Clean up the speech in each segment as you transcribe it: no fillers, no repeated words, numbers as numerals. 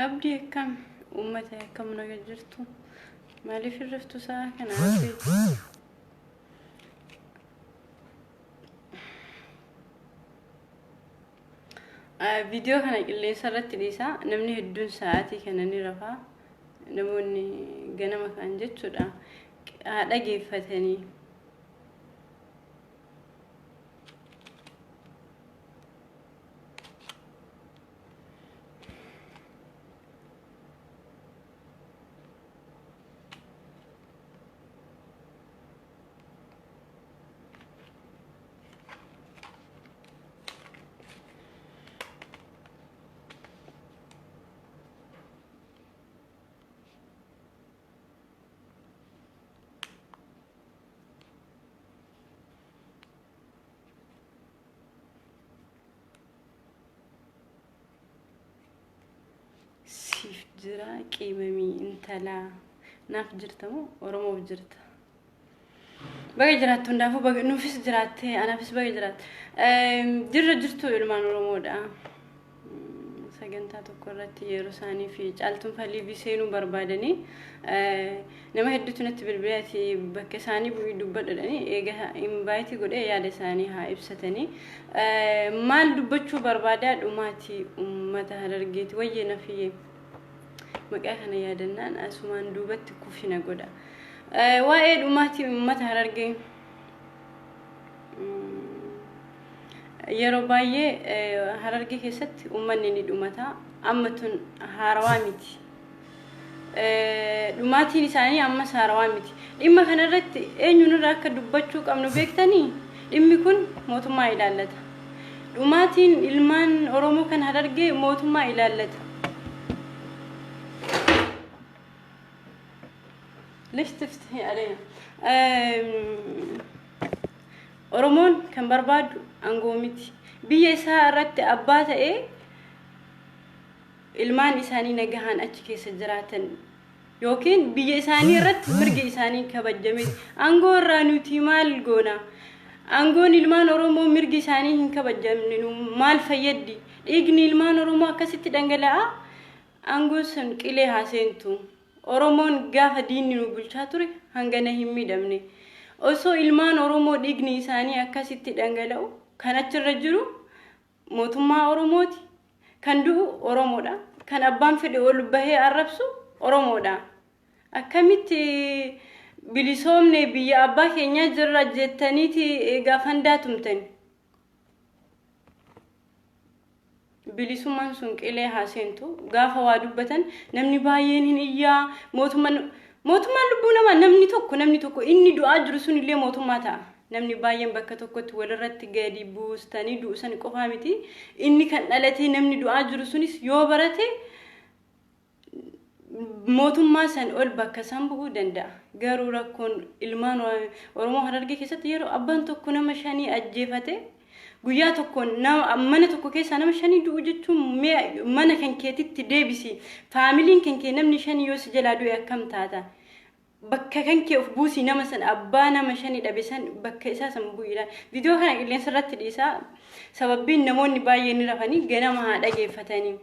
أبدي كم أمتي كم نجرتو مالي في الرفتو ساعة كان عارفي فيديو كان اللي سرت ليسا نمني هدون ساعتي كان نرفع نموني جنا مكان جت شدا هذا جيفتني سيف جرا قيممي انتلا ناف جرتمو ورمو بجرت بقى جرات تندافو بقى نفس جرات انا بس بقى جرات جرتو المان ورمو دا سجنتا تقررت يروساني في جالتم فالي بيسينو بربادني نما هدتو نت بالبياتي بكساني بيدبدلني ايغا انفايتي غود يا دساني ها ابستني مال دبچو بربادا دوماتي امته هررجيت وينا في مقاخنا يا دنان اسمان دوبت كوفينا غودا واي دوماتي امته هررجي يروبايه هررجي كست امنني دومتا امتون هارواميتي دوماتي لساني اما سارواميتي اما كنرت اينو راك دبچو قمنو بيكتني دمي كون موتما يلالتا دوماتي المان اورومو كان هررجي موتما يلالتا ليش تفتحي علينا اورومون كان برباد انغوميتي بيه سارت اباتا ايه المان إساني نجهان أشكي سجراتن يوكين بيه إساني رت مرجع إساني كبجميل أنغور رانوتي مال جونا أنغون المان أرومو مرجع إساني هن كبجميل مال فيدي إجني المان أرومو أكسيت دعندلا أنغوسن كله حسنتو أرومون جاف ديني نبلشاتوري هنغنا همي دمني أوسو المان أرومو إجني إساني أكسيت دعندلا كانت الرجلو موتما أروموتي كندو أورومودا كان أبان في الأول بهي عربسو أورومودا أكملت بليسوم نبي أبا كينيا جرّا جتانيتي غافنداتم تن بليسوم منسونك إليه حسنتو غاف وادوبتن نمني باين هنيا موتمان لبونا ما نمني توكو إني دعاء جرسون اللي موتماتا namni baay'een bakka tokkotti walirratti gadi buustanii du'usan qofaa miti inni kan dhalatee namni du'aa jiru sunis yoo barate mootummaa san ol bakka san bu'uu danda'a garuu rakkoon ilmaan oromoo harargee keessatti yeroo abbaan tokko nama shanii ajjeefate guyyaa tokko mana tokko keessa nama shanii du'u jechuun mana kan keetitti deebisi faamiliin kan kee namni shanii yoo si jalaa du'e akkam taata bakka kan kee of buusi nama san abbaa nama shanii dhabesan bakka isaa san bu'uudha viidiyoo kana qilleensa irratti dhiisa sababiin namoonni baay'een rafanii ganama haa dhageeffatanii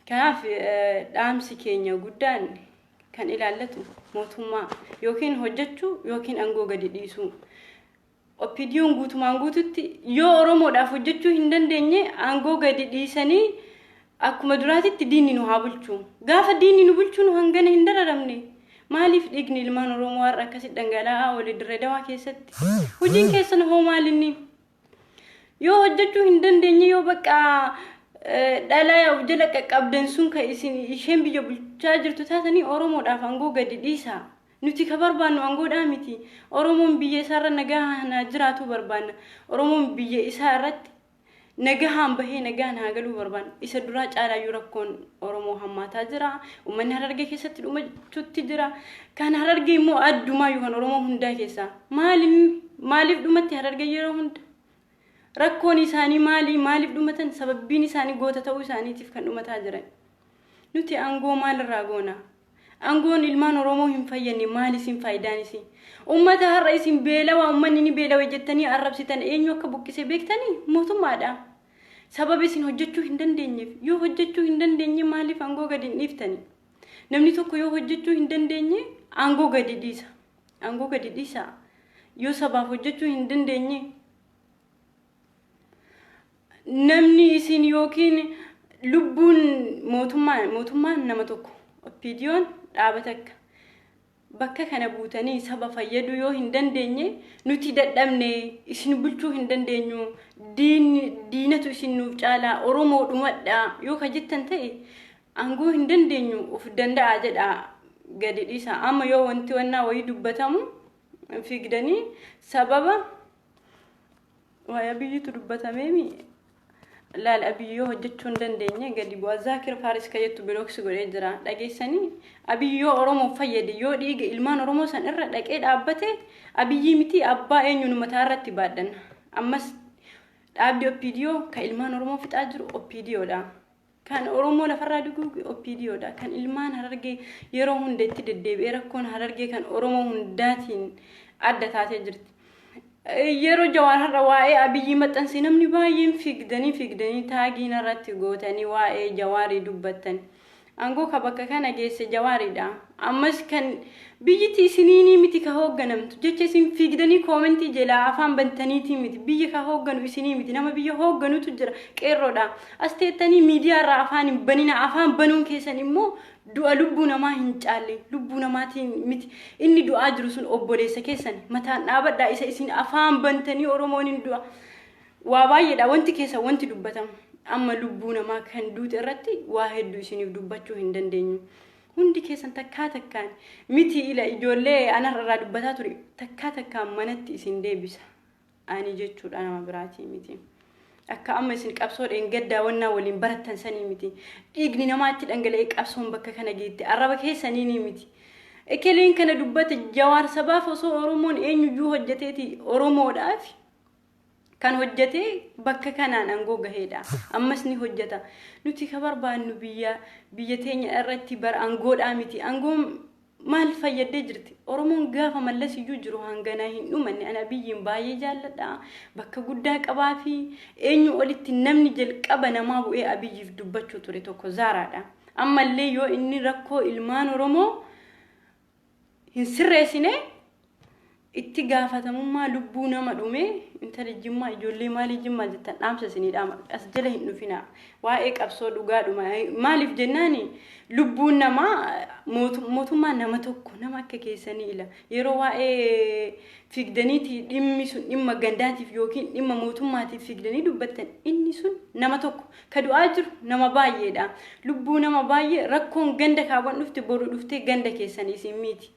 kanaaf dhaamsi keenya guddaan kan ilaallatu mootummaa yookiin hojjechuu yookiin aangoo gadi dhiisuu opinion guutumaan guututti yoo oromoodhaaf hojjechuu hin dandeenye aangoo gadi dhiisanii akkuma duraatitti diinni nu haa bulchu gaafa diinni nu bulchu nu hangana hin dararamne maaliif dhigni ilmaan oromoo har'a akkasi dhangala'aa wali dirree dawaa keessatti hojiin keessan hoo maalinni yoo hojjechuu hin dandeenye yoo bakka dhalaa of jala qaqqabdan sun ka isin isheen biyya bulchaa jirtu taatanii oromoodhaaf aangoo gadi dhiisa nuti ka barbaannu aangoodhaa miti oromoon biyya isaarra nagaa jiraatu barbaanna oromoon biyya isaa irratti nagahan bahee nagahan hagalu barban isa dura caalaa yu rakkoon oromoo hammaataa jira ummanni harargee keessatti dhumachuutti jira kan harargee immoo addumaa yu kan oromoo hundaa keessa maaliif dhumatti harargee yeroo hunda rakkoon isaanii maaliif dhumatan sababbiin isaanii goota ta'uu isaaniitiif kan dhumataa jiran nuti aangoo maalirraa goona aangoon ilmaan oromoo hin fayyanne maalisin faayidaan isi ummata har'a isin beelawa ummanni ni beelawa jettanii arrabsitan eenyu akka buqqise beektanii mootummaadha sababi isin hojjechuu hin dandeenyeef yoo hojjechuu hin dandeenye maaliif aangoo gadi dhiiftani namni tokko yoo hojjechuu hin dandeenye aangoo gadi dhiisa yoo sabaaf hojjechuu hin dandeenye namni isin yookiin lubbuun mootummaan nama tokko opinion dhaabatakka bakka kana buutanii saba fayyadu yoo hin dandeenye nuti dadhabne isin bulchuu hin dandeenyu diinatu isin nuuf caala oromoo dhumadha yoo ka jettan ta'e aangoo hin dandeenyu of danda'a jedha gadi dhiisa amma yoo wanti wannaa wayii dubbatamu figdanii sababa waaya biyyitu dubbatameemi laal abiyyo hojjechuu hin dandeenye gadi bu'aa Zaakir Faaris kayyattu bilooksi godhee jira dhageessanii abiyyo oromoo fayyade yoo dhiiga ilmaan oromoo san irra dhaqee dhaabbate abiyyi miti abbaa eenyuun mataa irratti baadhan ammas dhaabdi opidiyoo ka ilmaan oromoo fixaa jiru opidiyodha kan oromoo lafarraa duguugu opidiyodha kan ilmaan harargee yeroo hunda itti deddeebi'ee rakkoon harargee kan oromoo hundaatiin adda taatee jirti yeroo Jawaar har'a waa'ee abiyyi maxxansi namni baay'een figdanii taagiin irratti gootanii waa'ee Jawaarii dubbatan aangoo ka bakka kana geesse Jawaariidha ammas kan biyyiti isiniinii miti ka hoogganamtu jecha isin figdanii koomentii jala afaan bantaniitii miti biyya ka hoogganu isinii miti nama biyya hoogganutu jira qeerroodha asteettanii miidiyaa irraa afaan hin banina afaan banuun keessan immoo du'a lubbuu namaa hin caalle lubbuu namaatiin miti inni du'aa jiru sun obboleessa keessan mataan dhaabadhaa isa isin afaan bantanii oromoon hin du'a waa baay'eedha wanti keessa wanti dubbatamu amma lubbuu namaa kan duute irratti waa hedduu isiniif dubbachuu hin dandeenyu hundi keessan takkaan miti ila ijoollee anarraa dubbataa ture takkaan manatti isin deebisa ani jechuudha nama biraatii miti akka amma isin qabsoodhaan gaddaa wannaa waliin barattan sanii miti dhiigni namaatti dhangala'ee qabsoon bakka kana geette arraba keessanii ni miti ekeleen kana dubbata Jawaar sabaaf osoo oromoon eenyuyyuu hojjeteeti oromoodhaaf kan hojjete bakka kanaan aangoo gaheedha ammas ni hojjeta nuti ka barbaannu biyya teenya irratti bar aangoodhaa miti aangoon maal fayyadee jirti oromoon gaafa mallas iyyuu jiru hanganaa hin dhumanne ana biyyiin baay'ee jaalladha bakka guddaa qabaa fi eenyu olitti namni jalqaba namaa bu'ee abiyyiif dubbachuu ture tokko Zaaraadha ammallee yoo inni rakkoo ilmaan oromoo hin sirreessine itti gaafatamummaa lubbuu nama dhume intala jimmaa ijoollee maalii jimmaa jettan dhaamsa isiniidha as jala hin dhufina waa'ee qabsoo dhugaa dhuma maaliif jennaani lubbuun namaa mootummaa nama tokko nama akka keessanii ila yeroo waa'ee figdaniiti dhimmi sun dhimma gandaatiif yookiin dhimma mootummaatiif figdanii dubbattan inni sun nama tokko ka du'aa jiru nama baay'eedha lubbuu nama baay'ee rakkoon ganda kaawwan dhufte boru dhufte ganda keessanii isin miti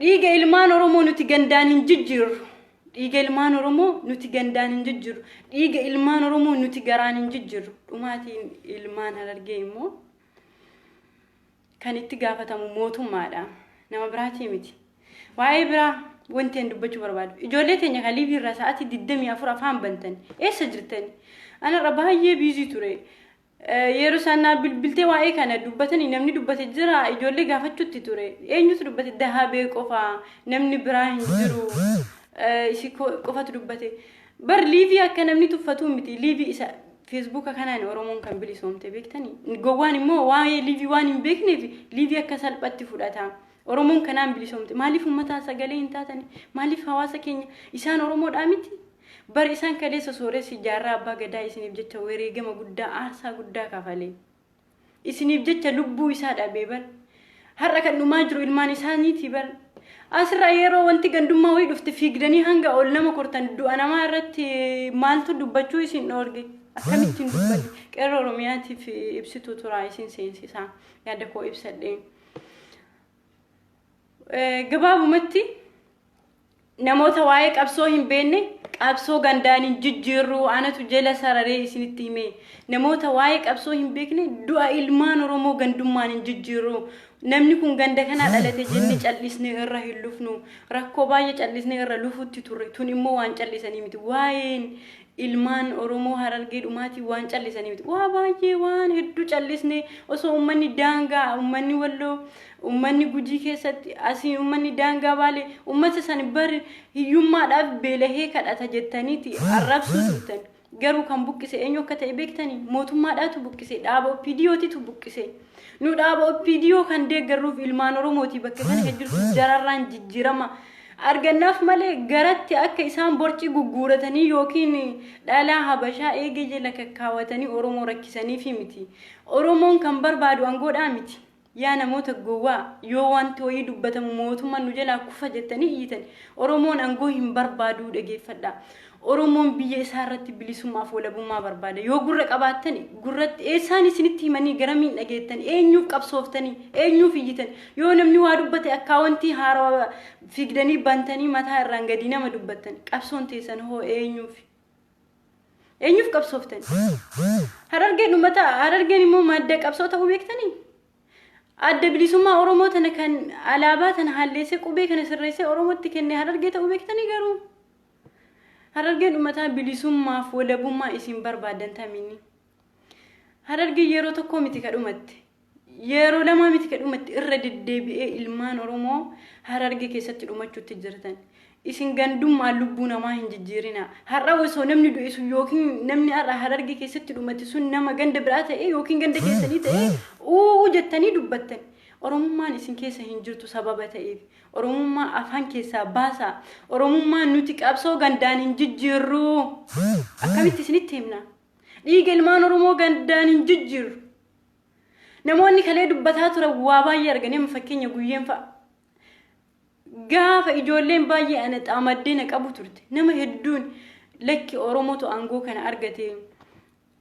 dhiiga ilmaan oromoo nuti gandaan hin jijjiirru dhiiga ilmaan oromoo nuti gandaan hin jijjiirru dhiiga ilmaan oromoo nuti garaan hin jijjiirru dhumaatiin ilmaan harargee immoo kan itti gaafatamu mootummaadha nama biraatii miti waa'ee biraa wanti hin dubbachuu barbaadu ijoollee teenya kaliifii irraa sa'aatii 24 afaan bantan eessa jirtani ana baay'ee biizii ture yeroo sanaa bilbiltee waa'ee kana dubbatanii namni dubbate jira ijoollee gaafachuutti ture eenyutu dubbate dahabee qofa namni biraa hin jiru isi qofatu dubbate bar liivii akka namni tuffatu miti liivii isa Facebook kanaan oromoon kan bilisoomte beektanii gowwaan immoo waa'ee liivii waan hin beekneef liivii akka salphatti fudhata oromoon kanaan bilisoomte maaliif ummata sagalee hin taatani maaliif hawaasa keenya isaan oromoodhaa miti bar isaan kaleessa sooresi jaarraa abbaa gadaa isiniif jecha wareegama guddaa aarsaa guddaa kafalee isiniif jecha lubbuu isaa dhabee bar har'a kan dhumaa jiru ilmaan isaaniiti bar asirraa yeroo wanti gandummaa wayii dhufte fiigdanii hanga ol nama kortan du'a namaa irratti maaltu dubbachuu isin dhoorge akkamittiin dubbanni qeerroo oromiyaatiif ibsituu turaa isin seensisaa yaada koo ibsadheen gabaabumatti namoota waa'ee qabsoo hin beekne qabsoo gandaan hin jijjiirru anatu jala sararee isinitti hime namoota waa'ee qabsoo hin beekne du'a ilmaan oromoo gandummaan hin jijjiirru namni kun ganda kana dhalate jenne callisne irra hin lufnu rakkoo baay'ee callisne irra lufutti turre tun immoo waan callisanii miti waa'een ilmaan oromoo harargee dhumaatii waan callisanii miti waa baay'ee waan hedduu callisne osoo ummanni daangaa ummanni walloo ummanni gujii keessatti asii ummanni daangaa baale ummata san bar hiyyummaadhaaf beelahee kadhata jettaniiti arrabsuu turtan garuu kan buqqise eenyu akka ta'e beektanii mootummaadhaatu buqqise dhaaba OPDOtitu buqqise nu dhaaba OPDO kan deeggaruuf ilmaan Oromooti bakka kana jirtu jararraan jijjiirama argannaaf malee garatti akka isaan borci gugguuratanii yookiin dhalaa habashaa eegee jala kakkaawatanii Oromoo rakkisanii fi miti Oromoon kan barbaadu angoodhaa miti yaa namoota gowwaa yoo wanti wayii dubbatamu mootummaan nu jalaa kufa jettanii iyyitan Oromoon angoo hin barbaadu dhageeffadha Oromoon biyya isaa irratti bilisummaaf walabummaa barbaada yoo gurra qabaattani gurratti eessaan isinitti himanii garamiin dhageettan eenyuuf qabsooftanii eenyuuf iyyitan yoo namni waa dubbate akkaawwantii haaraa figdanii bantanii mataa irraan gadi nama dubbattan qabsoon teessan hoo eenyuuf qabsooftani harargeen ummata harargeen immoo madda qabsoo ta'uu beektanii adda bilisummaa Oromoo tana kan alaabaa tana halleessee qubee kana sirreessee Oromootti kenne harargee ta'uu beektanii garuu harargeen ummata bilisummaaf walabummaa isin barbaadan tamini harargee yeroo tokko miti kadhumatti yeroo lama miti kadhumatti irra deddeebi'ee ilmaan Oromoo harargee keessatti dhumachuutti jirtan isin gandummaa lubbuu namaa hin jijjiirina har'a osoo namni du'isu yookiin namni har'a harargee keessatti dhumatti sun nama ganda biraa ta'e yookiin ganda keessanii ta'e jettanii dubbattan Oromummaan isin keessa hin jirtu sababa ta'eef Oromummaa afaan keessaa baasa Oromummaan nuti qabsoo gandaan hin jijjiirru akkamitti isinitti himna dhiiga ilmaan Oromoo gandaan hin jijjiirru namoonni kalee dubbataa turan waa baay'ee arganii fakkeenya guyyeen fa'a gaafa ijoolleen baay'ee ana xaamaddeena qabu turte nama hedduun lakki Oromootu aangoo kana argate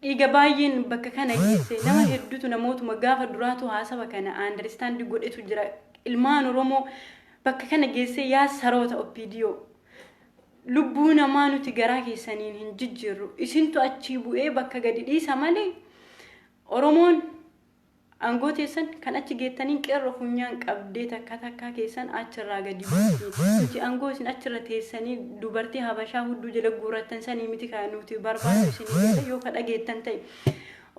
dhiiga baay'een bakka kana geesse nama hedduutu namootuma gaafa duraatu haasaba kana understand godhetu jira ilmaan Oromoo bakka kana geesse yaa saroota OPDO lubbuu namaa nuti garaa keessaniin hin jijjiirru isintu achi bu'ee bakka gadi dhiisa malee Oromoon aangoo teessan kan achi geettaniin qeerroo funyaan qabdee takka keessan achirraa gadi buuti nuti aangoo isin achirra teessanii dubartii habashaa hudduu jala guurattan sanii miti kan nuti barbaadu isin yoo kadha geettan ta'e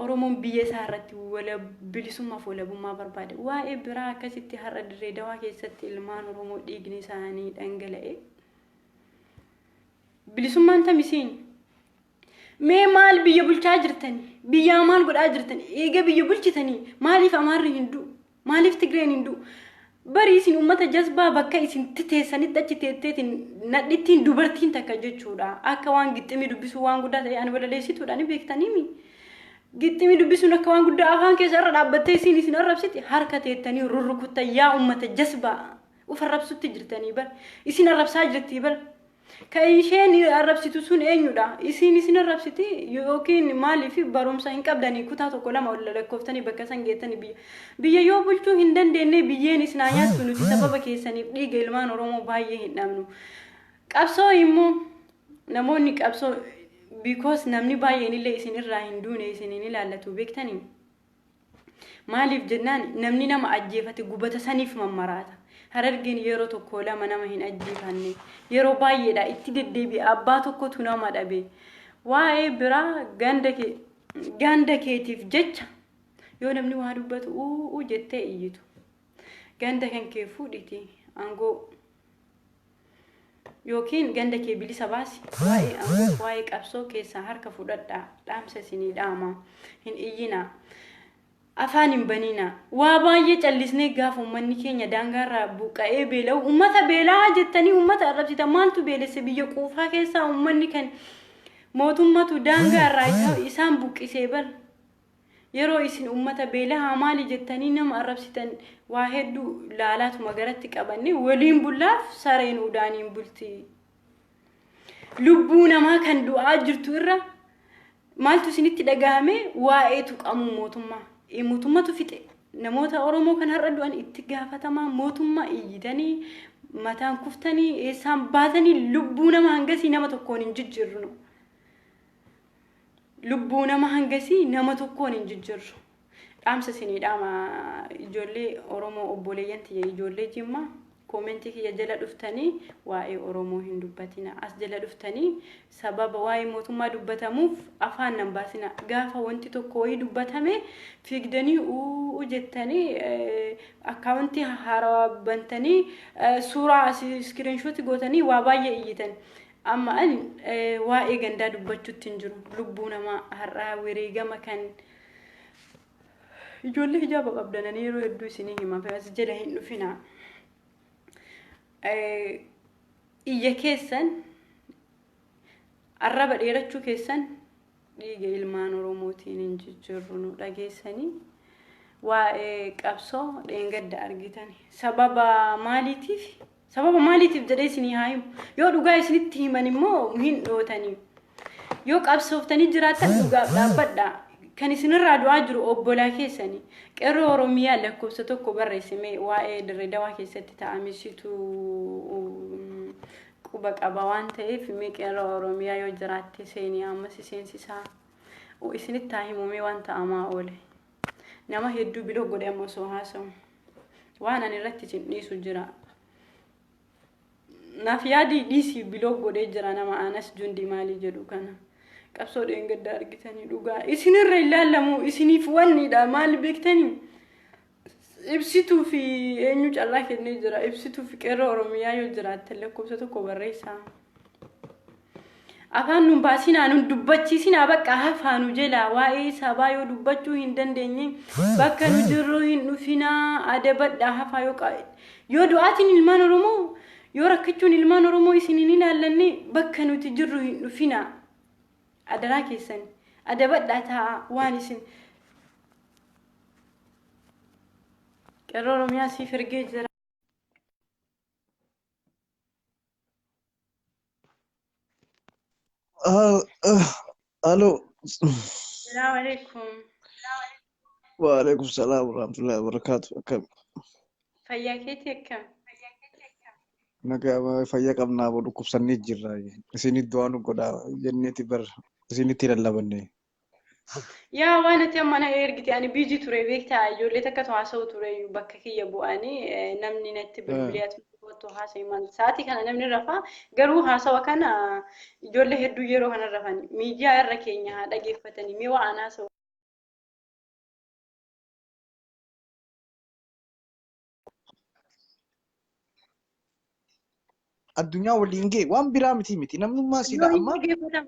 Oromoon biyya isaa irratti bilisummaaf walabummaa barbaada waa'ee biraa akkasitti har'a dirree dawaa keessatti ilmaan Oromoo dhiigni isaanii dhangala'e bilisummaan tamisiin mee maal biyya bulchaa jirtanii biyya maal godhaa jirtanii eega biyya bulchitanii maaliif Amaarri hindu maaliif Tigreen hindu bari isin ummata jazbaa bakka isin teessanitti achi teetteetiin nadhittiin dubartiin takka jechuudha akka waan gixximii dubbisuu waan guddaa ta'e ani balaleessituudha ni beektanii gixximii dubbisuun akka waan guddaa afaan keessa irra dhaabbattee isin arrabsiti harka teettanii rurrukutta yaa ummata jazbaa uf arrabsutti jirtanii bar isin arrabsaa jirtii bar kaisheen arrabsitu sun eenyudha isin arrabsiti yookiin maaliif barumsa hin qabdanii kutaa tokko lama wal lakkooftanii bakka san geettanii biyya yoo bulchuu hin dandeenye biyyeen isin nyaattu nuti sababa keessaniif dhiiga ilmaan Oromoo baay'ee hin dhabnu qabsoo immoo namoonni qabsoo because namni baay'een illee isin irraa hin duune isin hin ilaallatu beektanii maaliif jennaan namni nama ajjeefate gubata saniif mammaraata harargeen yeroo tokko lama nama hin ajjeefanne yeroo baay'eedha itti deddeebi abbaa tokkotu nama dhabe waa'ee biraa ganda keetiif jecha yoo namni waa dubbatu jettee iyyitu ganda kan kee fuudhiti aangoo yookiin ganda kee bilisa baasi waa'ee qabsoo keessaa harka fudhadhaa dhaamsa isinii dhaama hin iyyina afaan hin banina waa baay'ee callisnee gaafa ummanni keenya daangaarraa buqqa'ee beela'u ummata beelaa jettanii ummata arrabsita maaltu beelesse biyya quufaa keessaa ummanni kan mootummatu daangaarraa isaan buqqisee bar yeroo isin ummata beelaa maali jettanii nama arrabsitan waa hedduu laalaatuma garatti qabanne waliin bullaaf sareen udaaniin bulti lubbuu namaa kan du'aa jirtu irra maaltu isinitti dhagahame waa'eetu qamu mootummatu fixe namoota Oromoo kan har'a du'an itti gaafatamaa mootummaa iyyitanii mataan kuftanii eessaan baatanii lubbuu nama hangasii nama tokkoon hin jijjiirru lubbuu nama hangasii nama tokkoon hin jijjiirru dhaamsa isinii dhaama ijoollee Oromoo obboleeyyan tiyya ijoollee Jimmaa koomenti kiyya jala dhuftanii waa'ee Oromoo hin dubbatina as jala dhuftanii sababa waa'ee mootummaa dubbatamuuf afaan nan baasina gaafa wanti tokko wayii dubbatame figdanii jettanii akkaawuntii haaraa bantanii suuraa screenshot gootanii waa baay'ee iyyitan amma ani waa'ee gandaa dubbachuutti hin jiru lubbuu namaa har'aa wareegama kan ijoollee hijaaba qabdananii yeroo hedduu isinii hima as jala hin dhufina iyya keessan arraba dheerachuu keessan dhiiga ilmaan oromootiin hin jijjiirru nu dhageessanii waa'ee qabsoo dheengadda argitani sababa maaliitiif jedhee isinii haa himu yoo dhugaa isinitti himan immoo hin dhootanii yoo qabsooftanii jiraatan dhugaaf dhaabbadha kan isinirraa du'aa jiru obbolaa keessanii qeerroo oromiyaa lakkoofsa tokko barreessime waa'ee dirree dawaa keessatti ta'amisitu quba qaba waan ta'eef qeerroo oromiyaa yoo jiraatte seenii ammas seensisaa isinitti haa himumee waan ta'amaa oole nama hedduu biloo godhe ammoo soo haasawu waan ani irratti cindhiisu jira naaf yaadii dhiisii biloo godhee jira nama anas jundi maalii jedhu kana qabsoo dheengadda argitanii dhugaa isinirra ilaallamu isiniif wannidha maal beektanii ibsituu fi eenyu callaa kennee jira ibsituu fi qeerroo oromiyaa yoo jiraatte lakkoofsa tokko barreessaa afaan nun baasinaa nun dubbachiisinaa bakka hafaanu jela waa'ee sabaa yoo dubbachuu hin dandeenye bakka nu jirru hin dhufinaa adabadha hafaa yoo du'aatiin ilmaan oromoo yoo rakkachuun ilmaan oromoo isiniin ilaallanne bakka nuti jirru hin dhufinaa adaraa keessan adabadha ta'a waan isin qeerroo oromiyaa siif ergee jira الو السلام عليكم وعليكم السلام ورحمة الله وبركاته كم فياكيتي كم نجا فيا كم نابو كوب سنيت جراي سنيت دوانو كدا جنتي بر سنيت تيرلا بني يا وانا تيم انا ارجت يعني بيجي توري بيكتا يولي تكتو عسو توري بككي يبواني نمني نت بالبليات تو هاسي من ساعتي كان نمني رفا غرو هاسو كان يولي هدو يرو هن رفاني ميديا الركينيا دغيفتني ميوا انا سو الدنيا ولينجي وان برامتي متي نمنو ما سيدا اما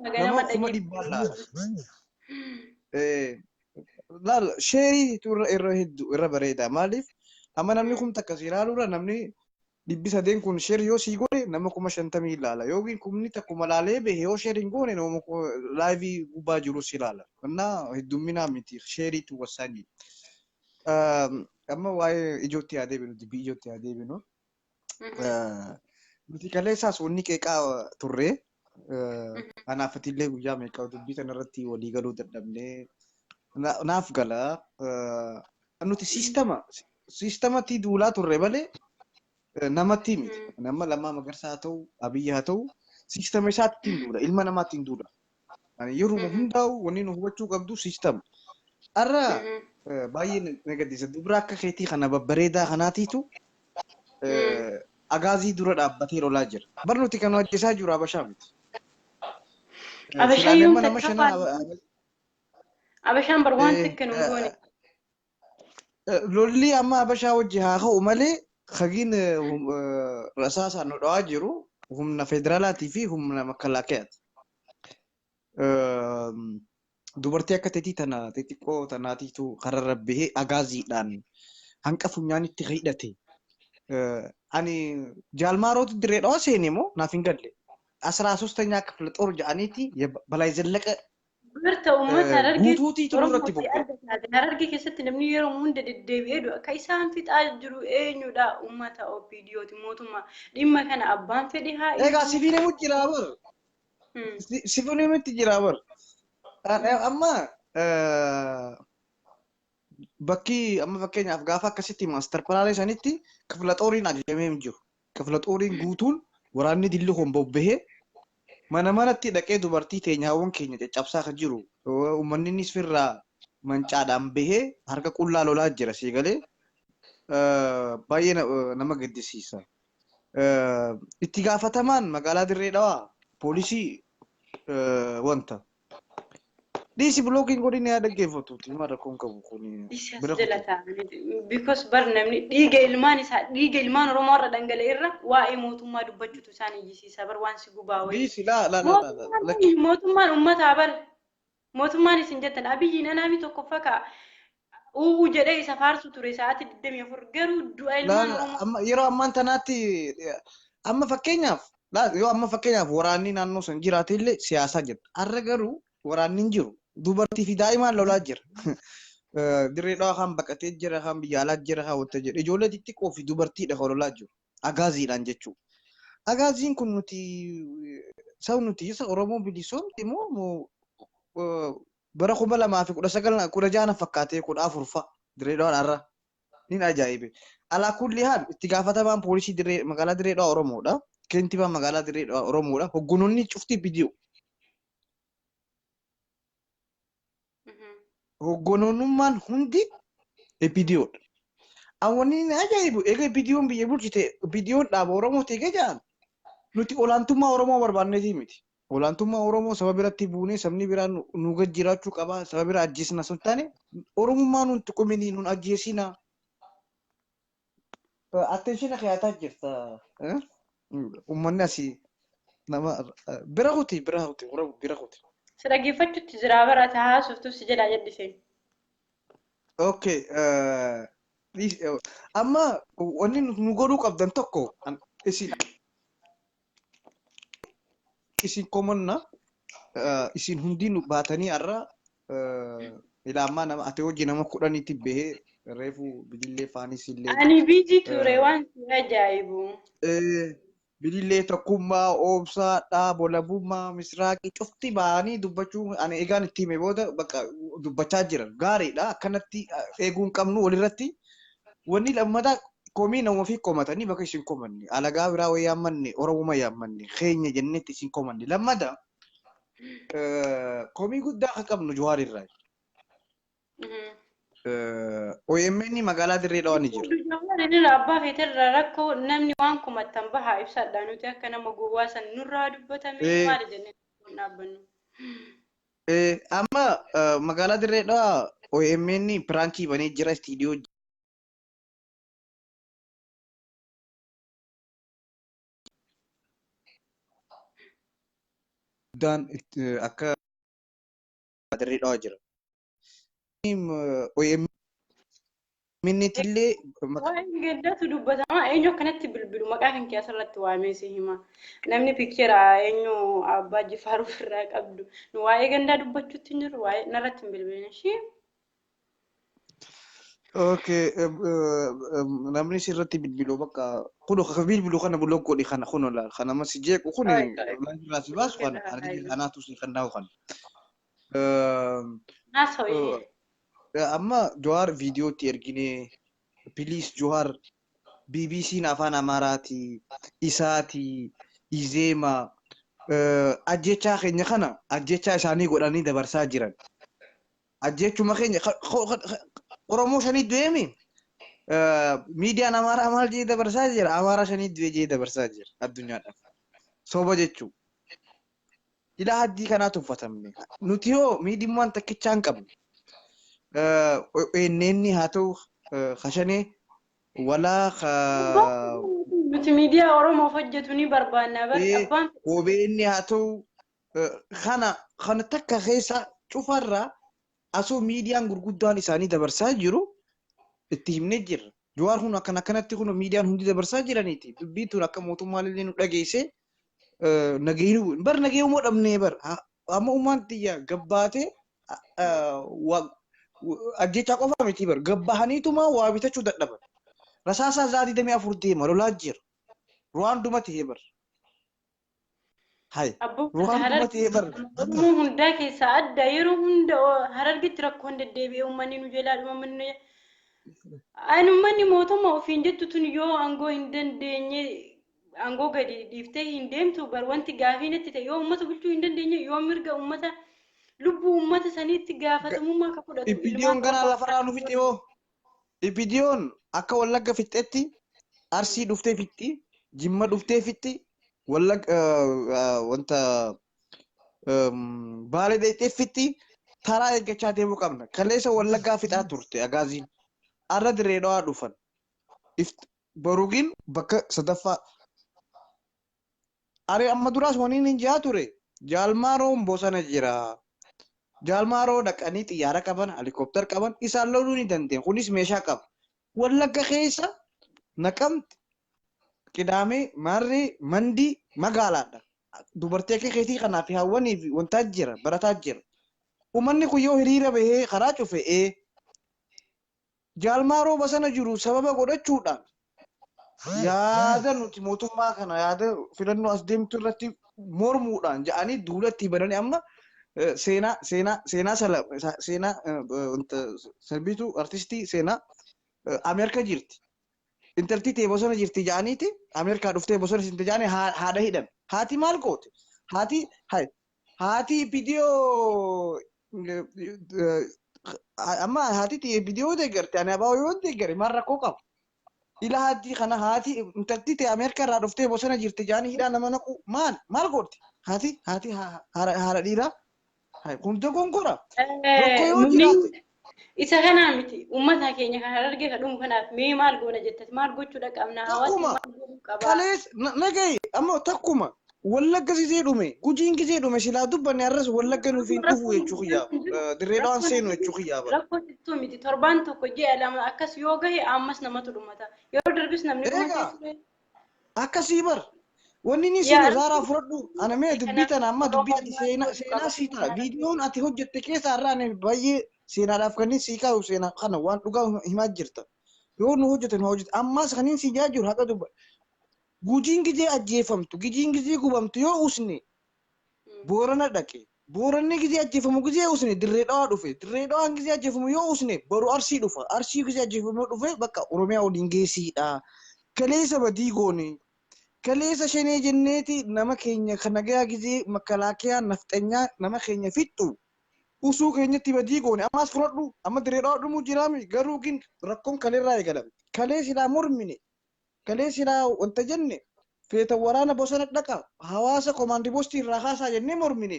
نما كما دي بالا لا شيء تور الرهد الربريدا مالف اما نمني كم تكسيرالو نمني dibbi sadeen kun share yoo sii godhe nama 50 ilaala yookiin kumni takkuma laalee bahe yoo share hin goone nama live gubbaa jiru si ilaala kana heddumminaa miti shareetu wasani amma waa'ee ijootti yaadee binu dibbi ijootti yaadee binu nuti kaleessaas wanni qeeqaa turre anaafatillee guyyaa meeqaa dubbii kanarratti walii galuu dadhabnee naaf gala nuti siistamatti duulaa turre malee namatti miti nama lama magarsaa haa ta'u abiyyi haa ta'u siistama isaatti hin duudha ilma namaatti hin duudha ani yeroo hundaa'u wanni nu hubachuu qabdu siistama arra baay'ee nagaddisa dubra akka keetii kana babbareedaa kanaatiitu agaazii dura dhaabbatee lolaa jira barnooti kan hojjetaa jiru abashaa miti abashayyuun abashaan barwaan tikka nu goone lolli amma abashaa wajji haa ka'u malee خجين هم رأساس أنو دواجرو هم نفيدرالاتي فيه هم نمكلاكات دوبرتي أكتتي تنا تيتيكو تنا تيتو قرر به أجازي دان هنك فنياني تغيدتي أني جالمارو تدري أوسيني مو نافينجلي أسرع سوستنيا كفلت أرجع أنيتي بلا يزلك برتا ومتى رجع بوتوتي تمرتي بوك رجع كيست نبني يوم مند الدبيدو كيسان في تأجرو إيه نودا ومتى أو فيديو تموتما لما كان أبان في دها إيه قاسفيني متجرابر سيفوني متجرابر أما بكي أما بكيني أفغافا كسيتي ماستر بلالي سانيتي كفلت أورين أجمعهم جو كفلت أورين قوتون وراني دلهم بوبه mana-manatti dhaqee dubartii teenyaawwan keenya caccabsaa kan jiru uummanni firraa mancaadhaan bahee harka qullaa lolaa jira siigalee baay'ee nama gaddisiisa. Itti gaafatamaan magaalaa Dirree Dhawaa poolisii wanta Diisi blookiin godhini yaa dhaggeeffatuuti. Maal rakkoon qabu kuni Isas bira jala kutu. taa'anii because bar namni dhiiga ilmaan Oromoo irra dhangala'e irra waa'ee mootummaa dubbachuutu isaan iyyisiisa bar waan si gubaa wayii. Diisi laa lakki. Mootummaan uummataa bar mootummaan isin jettan abiyyiin anaami tokkoffaa ka'a. Uu jedhee isa faarsu ture sa'aatii 24 garuu du'a ilmaan Oromoo. Amma yeroo ammaan tanaatti amma fakkeenyaaf yoo amma fakkeenyaaf waraanni naannoo san jiraate illee siyaasaa jira. Har'a garuu waraanni hin jiru. Dubartii fi daa'imaan lolaa jira. Dirree dhawaa kan baqatee jira, kan biyya alaa jira, kan wanta jedhu. Ijoollee xixiqqoo fi dubartiidha kan lolaa jiru. Agaaziidhaan jechuudha. Agaaziin kun saba nuti isa Oromoo bilisoomti moo bara 2019 fakkaatee 14 fa'a dirree dhawaan har'a. Nin ajaa'ibe. Alaa kulli haal itti gaafatamaan poolisii magaalaa dirree dhawaa Oromoodha. Keentibaan magaalaa dirree dhawaa Oromoodha. Hogganoonni cuftii bidiyoo. Hogganoonnummaan hundi bidiyoodha. Awwanni ni ajaa'ibu. Egaa bidiyoon biyya bulchite bidiyoon dhaaba Oromoo ta'e jaan. Nuti olaantummaa Oromoo barbaanneeti miti. Olaantummaa Oromoo saba biratti buunee sabni biraa nu jiraachuu qaba. Saba biraa ajjeesina sun taane Oromummaa nuti qomini nun ajjeesina. Attention khiyaataa jirta. Uummanni asii nama bira kuti. Si dhaggeeffachuutti jira barata haasoftuuf si jalaa jedhise. Okay. Amma wanni nu godhuu qabdan tokko isin komonna isin hundi nu baatanii har'a ilaamaa nama ati hojii nama 10 bahee reefu bilillee faanis illee. Ani biizii ture waan ajaa'ibu. Bilillee tokkummaa oobsaa dhaaba labummaa misraaqii cufti ba'anii dubbachuu ani egaan itti hime booda bakka dubbachaa jiran gaariidha akkanatti eeguun qabnu walirratti wanni lammataa komii nama ofii komatanii bakka isin komanne alagaa biraa wayii yaammanne Oromuma yaammanne keenya jennetti isin komanne lammata komii guddaa akka qabnu Jawaar irraa. OMN magaalaa dirree dhawaa ni jira. Jawaar abbaa feeterra rakkoo namni waan kumattan bahaa ibsadha nuti akka nama gowwaa san nurraa dubbatame maali jennee dhaabbannu. Amma magaalaa dirree dhawaa OMN piraankii banee jira istiidiyoo. Dan akka dirree dhawaa jira. Minnitillee waan gaddatu dubbatama eenyu akkanatti bilbilu maqaa kan kee asirratti waamee si hima namni piikchera eenyu abbaa Jifaar ofirraa qabdu nu waa'ee gandaa dubbachuutti hin jirru waa'ee narratti hin bilbilin ishee. Okay, namni sirratti bilbiluu bakka kuno ka bilbilu kana bulok godhi kana kuno la kana mas jeeq kuni rasi bas kana anatu si kana kan Naasoo amma Jawaar viidiyoo ti ergine please Jawaar BBC na afaan Amaaraati isaati Izeema ajjechaa keenya kana ajjechaa isaanii godhanii dabarsaa jiran ajjechuma keenya Oromoo shanii du'eemi miidiyaan Amaaraa maal jee dabarsaa jira Amaaraa shanii du'e jee dabarsaa jira addunyaadhaaf soba jechuu ila haddii kanaa tuffatamne nuti yoo miidiyummaan takkichaa hin qabne eennenni haa ta'u kashanee walaa nuti miidiyaa Oromoof hojjetu ni barbaanna abbaan OBN haa ta'u kana takka keessa cufarraa asoo miidiyaan gurguddaan isaanii dabarsaa jiru itti himnee jirra. Jawaar kun akkanatti kun miidiyaan hundi dabarsaa jiraniiti. Dubbiin tun akka mootummaan illee nu dhageesse nageenyu bar nageenyu moo dhabnee bar amma ummaan xiyya gabbaatee ajjechaa qofa miti bar gabbahaniituma waa bitachuu dadhaban. Rasaasaa zaatii 24 deema lolaa jira. Ruwaanduma ta'ee bar. Hai. Ruwaanduma ta'ee bar. Oromoo hundaa keessaa adda yeroo hunda Harargeetti rakkoon deddeebi'ee uummanni nu jalaa dhuma manni ani uummanni mootummaa ofiin jettu tun yoo aangoo hin dandeenye aangoo gadi dhiiftee hin deemtu bar wanti gaafiin itti ta'e yoo uummata bulchuu hin dandeenye yoo mirga uummata lubbuu uummata saniitti gaafatamummaa akka fudhatu. Ibidiyoon gara lafarraa nu fixe yoo ibidiyoon akka Wallagga fixetti Arsii dhuftee fixxi Jimma dhuftee fixxi Wallagga wanta Baalee dheexxee fixxi taraa eeggachaa deemuu qabna. Kaleessa wallaggaa fixaa turte agaaziin. Arra direedhaa dhufan. Baruugiin bakka sadaffaa. Ari amma duraas waniin hin jaa ture. Jaalmaaroon bosona jira. Jaalmaaroo dhaqanii xiyyaara qaban, helikoophtar qaban isaan loluu ni dandeenye. Kunis meeshaa qaba. Wallagga keessa Naqamti, Qidaamee, Marree, Mandii magaalaadha. Dubartii akka keetii kanaaf hawwanii fi wantaa jira, barataa jira. Uummanni kun yoo hiriira bahee karaa cufee Jaalmaaroo bosona jiru sababa godhachuudhaan yaada nuti mootummaa kana yaada filannoo as deemtu irratti mormuudhaan jedhanii duulatti bananii amma seenaa sarbiitu artistii seenaa Ameerika jirti. Intalti ta'e bosona jirti jedhaniiti Ameerikaa dhuftee bosona jirti jedhanii haadha hidhan. Haati maal goote? Haati viidiyoo amma haati ta'e viidiyoo deeggarte ani abaa yoo deeggare maal rakkoo qaba? Ila haati kana haati intalti ta'e Ameerikaa irraa dhuftee bosona jirti jedhanii hidhaa nama naqu maal goote? Haati haadha dhiiraa hunda gongora. Rakkoo yoo jiraate. Isa kanaa miti uummata keenya kan argee kadhuun kanaaf mee maal goona jettati maal gochuudha qabna hawaasni maal godhuu qaba. Kalees nagaye amma takkuma wallagga gisee dhume gujiin gisee dhume silaa dubbanne arras wallagga nuuf hin dhufu jechuu kiyyaaba dirreedhaan seenu jechuu kiyyaaba. Rakkoo tittuu miti torbaan tokko ji'a lama akkas yoo gahe ammas namatu dhumata yeroo darbis namni dhumate akkasii bar wanni ni siin irraa fudhadhu ana mee dubbii tana amma dubbii ati seenaa siita viidiyoon ati hojjette keessa irraa ani baay'ee seenaadhaaf kanneen sii kaa'u seenaa kana waan dhugaa himaa jirta yoo nu hojjetan hojjeta ammas kanneen sii jaa jiru haqa dubba gujiin gizee ajjeefamtu gujiin gizee gubamtu yoo usne boorana dhaqe booranni gizee ajjeefamu gizee usne dirree dhawaa dhufe dirree dhawaan gizee ajjeefamu yoo usne baru arsii dhufa arsii gizee ajjeefamu dhufe bakka oromiyaa waliin geessiidha kaleessa badii goone kaleessa shenee jenneeti nama keenya kan nagaa gizee makalaakiyaa nafxanyaa nama keenya fixxu usuu keenyatti badii goone ammas fudhadhu amma dirree dhawaa dhumuu jiraami garuu gin rakkoon kaleerraa eegalame kalee silaa mormine kalee silaa wanta jenne feeta waraana bosona dhaqa hawaasa komaandi poostii irraa haasaa jennee mormine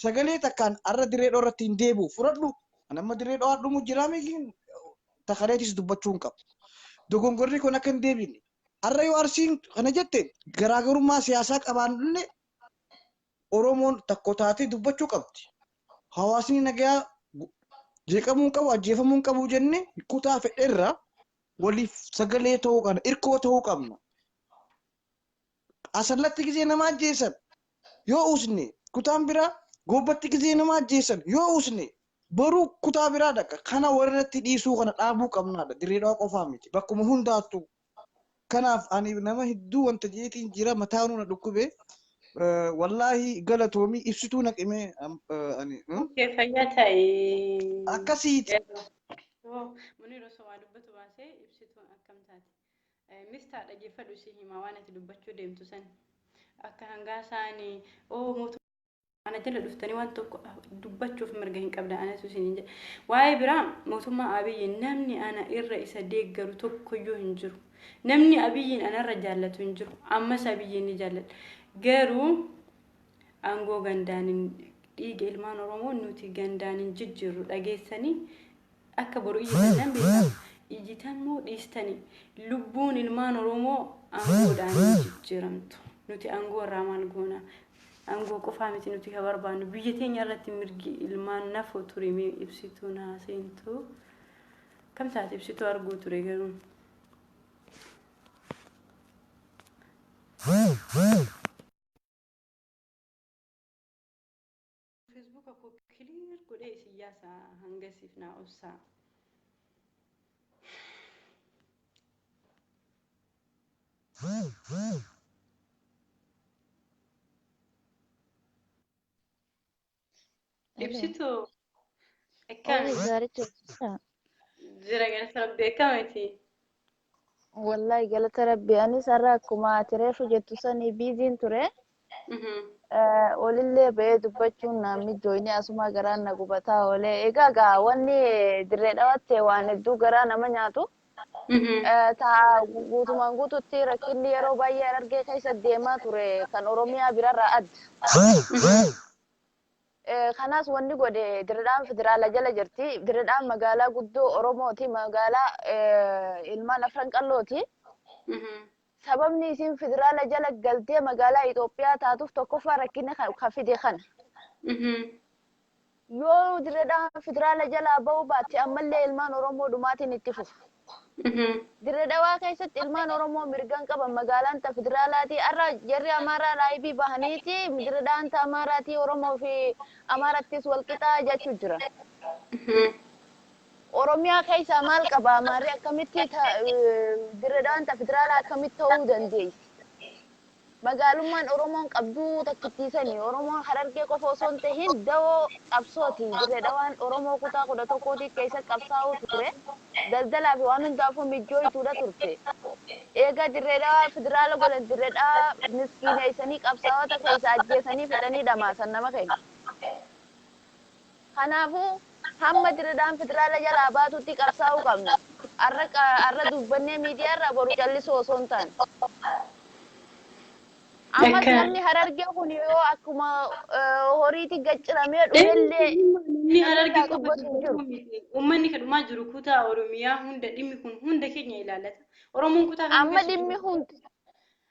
sagalee takkaan arra dirree dhawaa irratti hin deebi'u fudhadhu amma dirree dhawaa dhumuu jiraami takaleetis dubbachuu hin qabu dogongorri kun akka hin deebine arra yoo arsiin kana jette garaagarummaa siyaasaa qabaannullee Oromoon takko taatee dubbachuu qabdi. Hawaasni nagaa jeeqamuu qabu ajjeefamuu qabu jenne kutaa fedheerraa waliif sagalee ta'uu qabna irkoo ta'uu qabna. Asallatti gizee nama ajjeesan yoo usne kutaan biraa gobbatti gizee nama ajjeesan yoo usne baruu kutaa biraa dhaqa kana warratti dhiisuu kana dhaabuu qabnaadha dirree dhawaa qofaa miti bakkuma hundaattu. Kanaaf ani nama hedduu wanta jeetiin jira mataa nuna dhukkubee wallahi galatoomii ibsituu naqimee ani fayyaa ta'e akkasiiti. Munii osoo waa dubbatu baasee ibsituun akkam taate mistaa dhaggeeffadhu si himaa waan ati dubbachuu deemtu san akka hangaa isaanii mootummaa ana jala dhuftanii waan tokko dubbachuuf mirga hin qabda anatu isin jedha waa'ee biraa mootummaa Abiyyi namni ana irra isa deeggaru tokkoyyuu hin jiru. Namni Abiyyiin anarra jaallatu hin jiru ammas Abiyyiin ni jaalladha garuu aangoo gandaanin dhiiga ilmaan Oromoo nuti gandaanin jijjiirru dhageessanii akka boru ijjitan beekamu ijjitan moo dhiistanii lubbuun ilmaan Oromoo aangoodhaan jijjiiramtu nuti aangoo irraa maal goona aangoo qofaa miti nuti ka barbaannu biyya teenya irratti mirgi ilmaan nafoo ture mee ibsituu naaseentu kam taate ibsituu arguu ture garuu Facebook aku clear godhe siyaasa hangasiif na obsa ibsitu Oye, gaaricha jira galata rabbi akkamiti wallahi galata rabbi anis har'a akkuma ati reefu jettu sanii biiziin ture olillee ba'ee dubbachuun namni jooyni asuma garaan na gubataa oolee egaa gaa wanni dirree dhawatte waan hedduu garaa nama nyaatu taa guutumaan guututti rakkinni yeroo baay'ee argee keessa deemaa ture kan Oromiyaa birarraa adda. kanas wanni godhe diradaan federaala jala jirti. Diradaan magaalaa guddoo Oromooti. Magaalaa ilmaan afran qallooti. Sababni isin federaala jala galtee magaalaa Itoophiyaa taatuuf tokkoffaa rakkina kan fide kana. Yoo diradaan federaala jala ba'uu baatte ammallee ilmaan Oromoo dhumaatiin itti fufu. Diradawaa keessatti ilmaan Oromoo mirgan qaban magaalaan ta federaalaati. Arra jarri Amaaraa laayibii bahaniiti. Diradaan ta Amaaraati Oromoo fi Amaarattis walqixaa jechuu jira. Oromiyaa keessa maal qaba? Amaarri akkamitti diradaan ta federaalaa akkamitti ta'uu dandeessi? Magaalummaan Oromoon qabduu takkittiisanii Oromoon Harargee qofa osoo hin tahin dawoo qabsooti. Diradawaan Oromoo kutaa 11 keessa qabsaa'uu ture. Daldalaa fi waan hundaafuu mijjooytuudha turte. Eega diradawaa federaala godhan diradhaa miskiineessanii qabsaa'ota keessa ajjeesanii fedhanii dhamaasan nama keenya. Kanaafuu hamma diradaan federaala jalaa baatutti qabsaa'uu qabna. Arra dubbannee miidiyaa irraa boru callisoo osoo hin taane. Amma namni Harargee kun yoo akkuma horiitti gacciramee dhufellee ni Harargee qofa uummanni kadhumaa jiru kutaa Oromiyaa hunda dhimmi kun hunda keenya ilaallata. Oromoon kutaa amma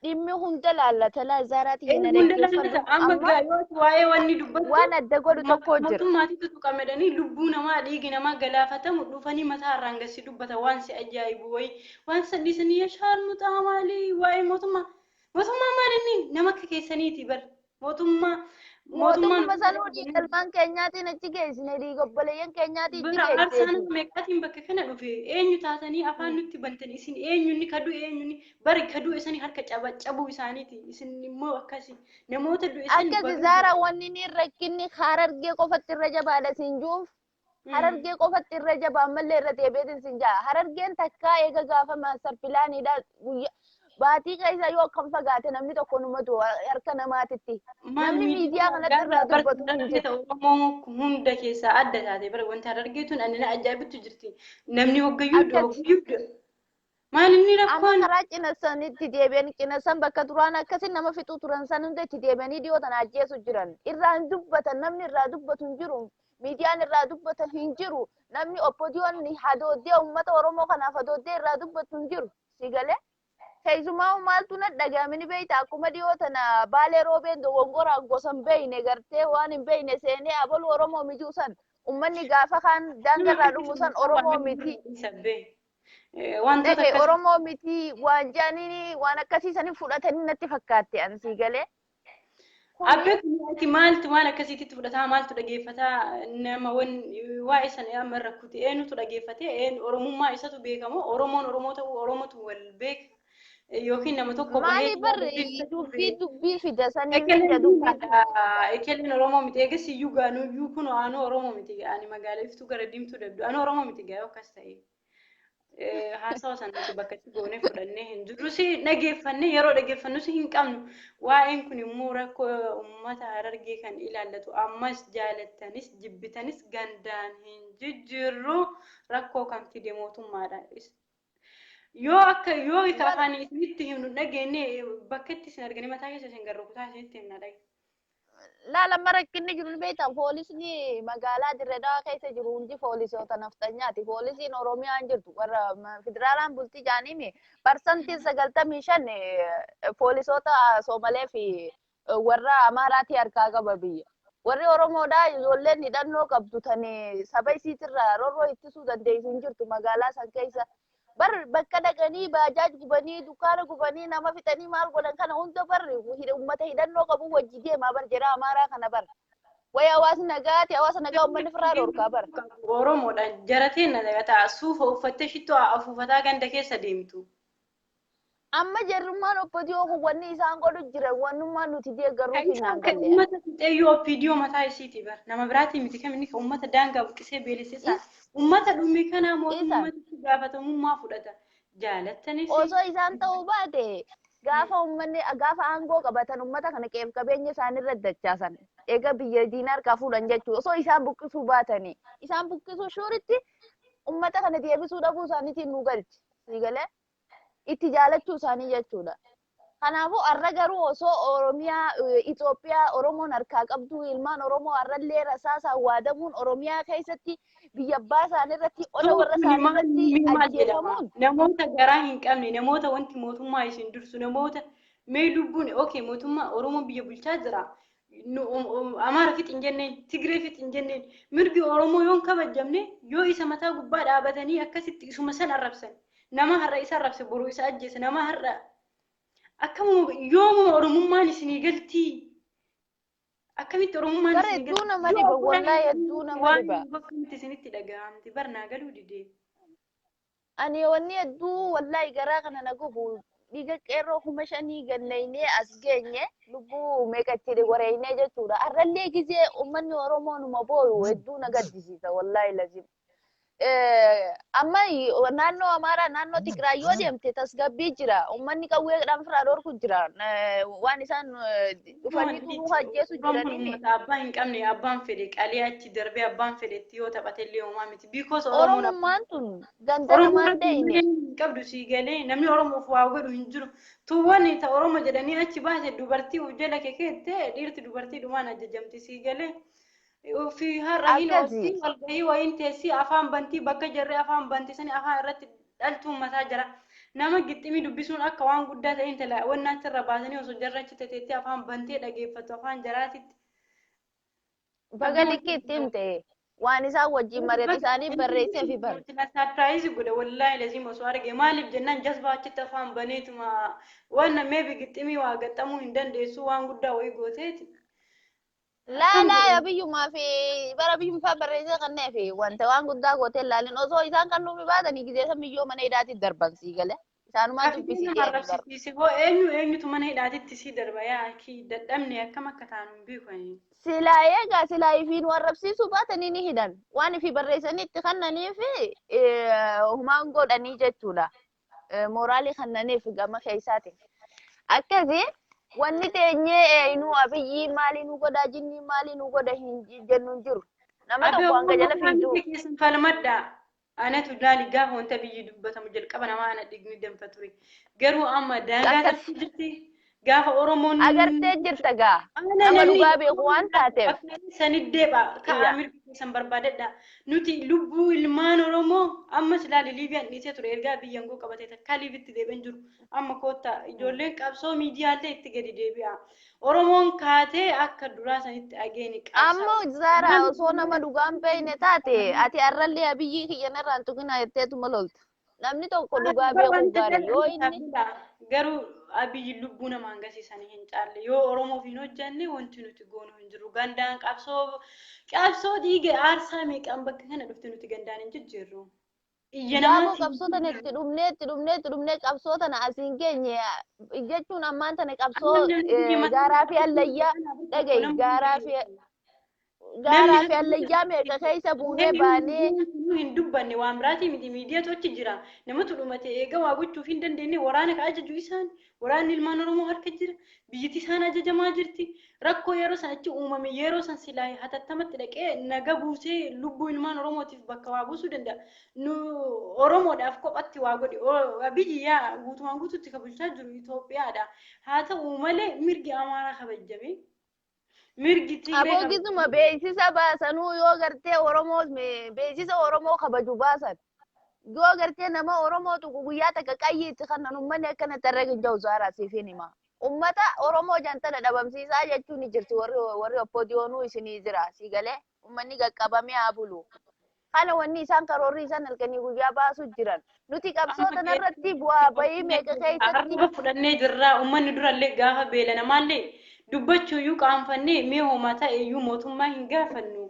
dhimmi hunda laallata la zaaraati hin adeemsifamu. Amma gaayoo waa'ee wanni dubbatu waan adda godhu tokko jira. Mootummaatii tutuqamedanii lubbuu namaa dhiigi namaa galaafatamu dhufanii mataa irraan gassi dubbata waan si ajaa'ibu wayi waan sadhiisanii yashaan muxaa maalii waa'ee mootummaa maalinni nama akka keessaniiti bar mootummaa sanuu dhiigalmaan keenyaatiin achi geessine dhiigobboleeyyan keenyaatiin achi geessine. Arsaan meeqaatiin bakka kana dhufe eenyu taatanii afaan nutti bantan isin eenyunni kaduu eenyunni bari kaduu isanii harka cabuu isaaniiti isin immoo akkasi namoota du'e isanii akkasi zaara wanni ni rakkinni Harargee qofatti irra jabaadha siin juuf. Harargee qofatti irra jabaa mallee irra deebiitiin siin jaa. Harargeen takkaa eega gaafa maaster pilaaniidha guyyaa. Baatii keessa yoo akkam fagaate namni tokko numatu harka namaatitti. Namni miidiyaa kanatti irraa dubbatu hin jiru. Oromoo hunda keessaa adda taate bara wanta Harargeetuun ani ajaa'ibtu jirti. Namni hoggayyuu maal inni rakkoon? Amma karaa cinassanitti deebi'anii cinassan bakka duraan akkasii nama fixuu turan san hunda itti deebi'anii dhiyootan ajjeesu jiran. Irraan dubbatan namni irraa dubbatu hin jiru. Miidiyaan irraa dubbatan hin jiru. Namni oppodiyoon hadooddee uummata Oromoo kanaaf hadooddee irraa dubbatu hin jiru. Sigalee? Keessumaa maaltu na dhagaamini beeyta akkuma dhiyootana baalee roobeen dogongoraan gosan beeyne gartee waan hin beeyne seenee abaluu Oromoo mijuu san ummanni gaafa kaan daangarraa dhumu san Oromoo miti. Oromoo miti waan jaaniin waan akkasiisan fudhatanii natti fakkaatte ansii galee. Abbeetti maaltu waan akkasiitti fudhataa maaltu dhageeffataa nama waa'ee sana amma rakkuti eenyutu dhageeffatee Oromummaa isatu beekamoo Oromoon Oromoo ta'uu Oromootu wal beeka. Yookiin nama tokko maali barri dubbii fida sanii fida dubbii. Ekeleen Oromoo miti eegas iyyuu gaanuu iyyuu kun aanoo Oromoo miti ani magaalaa iftuu gara diimtuu dabdu ani Oromoo miti gaayoo akkas ta'e. Haasawa sanatti bakka itti goonee fudhannee hin jirru si dhageeffannee yeroo dhageeffannus hin qabnu waa'een kun immoo rakkoo uummata Harargee kan ilaallatu ammas jaalattanis jibbitanis gandaan hin jijjiirru rakkoo kan fide mootummaadha. Yoo afaan isinitti himnu dhageenye bakka itti isin arganii mataa keessa isin garuu kutaa isinitti himna dhage. Laala rakkinni jiru beektaa poolisni magaalaa Dirreedawaa keessa jiru hundi poolisoota naftanyaati. Poolisiin Oromiyaa hin jirtu warra federaalaan bultii jaaniimi parsantiin 95 poolisoota Soomalee fi warra Amaaraati harkaa qaba biyya. Warri Oromoodhaa ijoolleen hidhannoo qabdu tani saba isiitirraa rorroo ittisuu dandeessu hin jirtu magaalaa san keessa. Bakka dhaqanii baajaaj gubanii dukkaana gubanii nama fixanii maal godhan kana hunda barri uummata hidhannoo qabu wajji deemaa bar jedha Amaaraa kana bar. Wayi hawaasni nagaati hawaasa nagaa uummanni firaa dhorkaa bar. Oromoodha jarateen nagataa suufa uffattee shittoo afuufataa ganda keessa deemtu. Amma jarrummaan oppodiyoo kun wanni isaan godhu jira wannummaan nuti deeggaruu fi naan galle. Uummata xixeeyyoo oppidiyoo mataa isiiti bar nama biraatii miti kaminni uummata daangaa buqqisee beelessisaa. Uummata dhummi kanaa mootummaatti gaafatamummaa fudhata. Jaalattanis. Osoo isaan ta'uu baate gaafa uummanni gaafa aangoo qabatan uummata kana qeef qabeenya isaanirra dachaasan. Eega biyya diinaa harkaa fuudhan jechuudha. Osoo isaan buqqisuu baatanii isaan buqqisuu shooritti uummata kana deebisuu dhabuu isaaniitiin nu galchi. Siigalee itti jaalachuu isaanii jechuudha. Kanaafuu har'a garuu osoo Oromiyaa Itoophiyaa Oromoon harkaa qabdu ilmaan Oromoo har'allee rasaasaan waadamuun Oromiyaa keessatti biyya abbaa isaanii irratti ola warra isaanii irratti ajjeefamuun namoota garaa hin qabne namoota wanti mootummaa isin dursu namoota mee lubbuun okay mootummaa Oromoo biyya bulchaa jira Amaara fit hin jenneen Tigree fit hin jenneen mirgi Oromoo yoon kabajamne yoo isa mataa gubbaa dhaabatanii akkasitti isuma san arrabsan nama har'a isa arrabse boruu isa ajjeese nama har'a akkam yooma Oromummaan isinii galtii akkamitti Oromummaan isinii galtii hedduu nama dhiba wallahi hedduu nama dhiba waan bakka nuti isinitti dhaga'amti barnaa galuu didee ani wanni hedduu wallahi garaa kana na gubu dhiiga qeerroo kuma shanii gannaynee as geenye lubbuu meeqatti wareeynee jechuudha har'allee gizee ummanni Oromoo numa booyu hedduu na gaddisiisa wallahi lazim amma naannoo Amaaraa naannoo Tigraay yoo deemte tasgabbii jira ummanni qawweedhaan firaa dhorku jira waan isaan dhufanii tunuu hajjeesu jiranii abbaan hin qabne abbaan fedhe qalee achi darbee abbaan fedhetti yoo taphatellee uumaa miti because Oromummaan tun ganda namaan ta'ine qabdu sii galee namni Oromoof waa godhu hin jiru tuwwan ta Oromoo jedhanii achi baase dubartii ujjala keekette dhiirti dubartii dhumaan ajajamti sii galee في هالرهين وسي والبهي وين تسي أفهم بنتي بقى جري أفهم بنتي سني أفهم رت ألتهم مساجرة نما قتمي دبسون أكوان قدّة أنت لا والناس الرباطني وسجرة تتتي أفهم بنتي لقي فتوفان جراتي بقى لك تيمتي وانسا وجي مريض ثاني بريسة في بر. لا سرپرایز يقول والله لازم أسوار جمالي بجنان جذبة تفهم بنيت ما وانا ما بقتمي وقتمو هندن ديسو وان قدّة ويقوتي لا يا بيو ما في برا بيو فبريزة قنّة في وانت وان قد قوت اللالين أزو إذا كانوا مبادني كذا سميو من إيداتي الدربان سيقله إنسان ما تبي سيجي هو إنه تمن إيداتي تسي دربايا أكيد دمني كم كتانو بيكوني سلاي فين وربسي سباتني نهدان وان في بريزة نتخنني في هما نقول أني جتولا مورالي خنني في جامع خيساتي أكذي wanni teenyee inu abiyyi maali nu goda jinni maali nu goda jennu jiru nama tokko hanga jala fiidu keessan falmadda anatu daali gaafa wanta biyyi dubbatamu jalqaba nama ana dhigni danfaturi garuu amma daangaa jirti gaafa Oromoon agartee jirta gaa nama dhugaa beeku waan taateef saniddeeba ka Ameerika keessan barbaadadha nuti lubbuu ilmaan Oromoo amma silaali Liibiyaan dhiisee ture ergaa biyyan goo qabatee takka Liibitti deebi'an jiru amma koota ijoolleen qabsoo miidiyaalee itti gadi deebi'a Oromoon kaatee akka duraa sanitti ageeni qabsa amma Zara osoo nama dhugaan beeyne taate ati arrallee abiyyi kiyyanarraan tuqina jetteetuma lolta namni tokko dhugaa beeku gaarii yoo inni garuu abiyyi lubbuu nama hangasiisanii hin caalle yoo Oromoof hin hojjanne wanti nuti goonu hin jiru gandaan qabsoo dhiige aarsaa meeqaan bakka kana dhufte nuti gandaan hin jijjiirru Ijaamoo qabsoota itti dhumnee qabsoota na asiin geenye jechuun ammaan tana qabsoo gaaraa fi allayyaa dhaga'i gaaraa fi allayyaa meeqa keessa buunee baanee hin dubbanne waan biraatii miti miidiyaatu achi jira namatu dhumate eega waa gochuuf hin dandeenye waraana ka ajaju isaan waraanni ilmaan Oromoo harka jira biyyatti isaan ajajamaa jirti rakkoo yeroo san achi uumame yeroo san silaa hatattamatti dhaqee naga buusee lubbuu ilmaan Oromootiif bakka waa buusuu danda'a nu Oromoodhaaf kophatti waa godhe biyya guutumaan guututti kabulchaa jiru Itoophiyaadha haa ta'u malee mirgi Amaaraa kabajjame mirgi Tigree aboogizuma beeksisa baasanuu yoo gartee Oromoo beeksisa Oromoo kabaju baasan yoo gartee nama Oromootu guyyaa takka qayyiitti kan uummanni akkana tarree hin jiru Zara siifin hima ummata Oromoo jantala dhabamsiisaa jechuun ni jirti warri oppoodiyoonuu isinii jira si galee uummanni qaqqabamee haa bulu kana wanni isaan karoorri isaan halkanii guyyaa baasu jiran nuti qabsoota narratti bu'aa bahii meeqa keessatti fudhannee jirra uummanni durallee gaafa beelana maallee dubbachuu iyyuu qaanfannee mee homaa ta'e iyyuu mootummaa hin gaafannu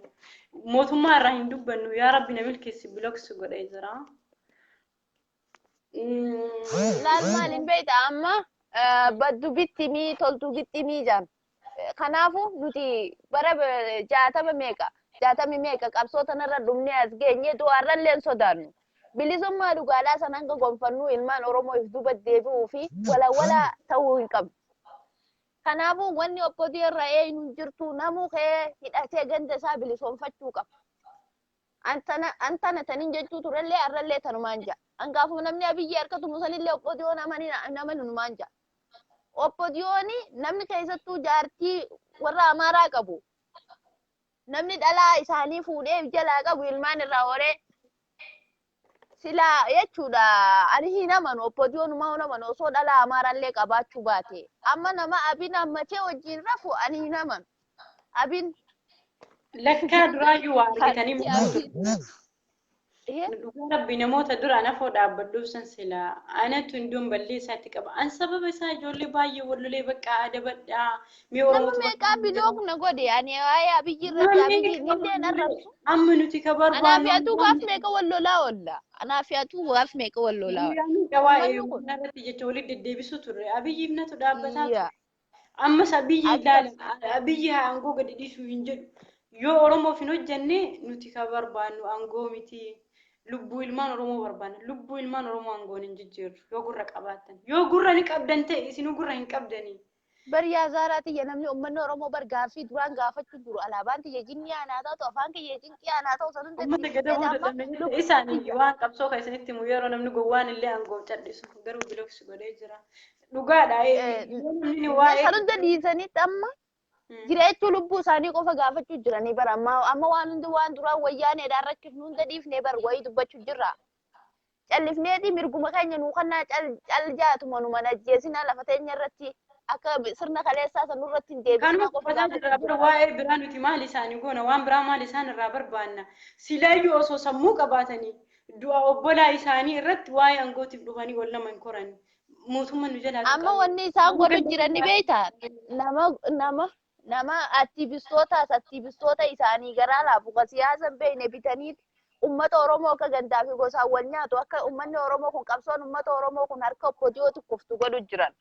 mootummaa irraa hin dubbannu yaa rabbi na milkeessi biloksu godhee jira laal maaliin beekta amma baddu bittimii toltuu gixximii jaan kanaafu nuti bara 60 meeqa qabsoota narra dhumnee as geenye du'aarralleen sodaannu bilisummaa dhugaalaa san hanga gonfannu ilmaan Oromoo if duba deebi'uu fi walawala ta'uu hin qabnu kanaafu wanni oppoodiyoo irraa eenyu jirtu namuu kee hidhatee ganda isaa bilisoomfachuu qaba antana tanin jechuu turellee arrallee tanumaan ja'a angaafu namni abiyyi harkatu musanillee oppoodiyoo nama numaan ja'a oppodiyooni namni keessattuu jaartii warra amaaraa qabu. Namni dhalaa isaanii fuudhee jalaa qabu ilmaan irraa horee sila jechuudha. Ani hin amanu oppodiyoonuma hin amanu osoo dhalaa amaaraallee qabaachuu baate. Amma nama abin ammatee wajjin rafu ani hin amanu. Abin lakkaa duraayyuu waa argatanii dhugaa rabbi namoota duraan afoo dhaabbadhuuf san silaa anatu hinduun ballee isaatti qaba. An sababa isaa ijoollee baay'ee wallolee bakka adabadhaa mee nama oromoo meeqaa biloog na godhe ani waa'ee abiyyi irratti abiyyi illee narrabsu. amma nuti ka barbaannu Anaafiyaatu gaaf meeqa wallolaa oolla. Anaafiyaatu gaaf meeqa wallolaa oolla. waa'ee narratti jecha walitti deddeebisuu turre abiyyiif natu dhaabbataa Iyya. ammas abiyyi ilaala abiyyi haa aangoo gadi dhiisuu hin jedhu yoo oromoof hin hojjenne nuti ka barbaannu aangoo miti lubbuu ilmaan oromoo barbaanna lubbuu ilmaan oromoo aangoon hin jijjiirru yoo gurra qabaatan yoo gurra ni qabdan ta'e isinuu gurra hin qabdanii. Bariyaa Zaaraati ya namni uummanni Oromoo bar gaaffii duraan gaafachuu jiru alaabaan tiyya jinni aanaa ta'u afaan kiyya jinqii aanaa ta'u sanun Uummata gadabuu dadhabne isaanii waan qabsoo kan isinitti himu yeroo namni gowwaan illee aangoo cadhisu garuu bilooksi godhee jira. Dhugaadha namni waa'ee sanun dhiisanitti amma jirechuu lubbuu isaanii qofa gaafachuu jiranii bara amma waan hundi waan duraan wayyaaneedhaan rakkifnu hunda dhiifnee bar wayii dubbachuu jirra. Callifneeti mirguma keenya nuu kannaa cal jaatuma nu mana ajjeesinaa lafa teenya irratti akka sirna kaleessaa sanuu irratti hin deebisnaa qofa gaafachuu waa'ee biraa nuti maal isaanii goona waan biraa maal isaan irraa barbaanna silaayyuu osoo sammuu qabaatanii du'a obbolaa isaanii irratti waa'ee aangootiif dhufanii wal nama hin korani mootummaan nu jalaa amma wanni isaan godhu jiran ni beektaa nama aktiivistoota isaanii garaa laafu ka siyaasa hin beekne bitanii ummata Oromoo akka gandaa fi gosaan wal nyaatu akka ummanni Oromoo kun qabsoon ummata Oromoo kun harka oppodiyootu kuftu godhu jiran.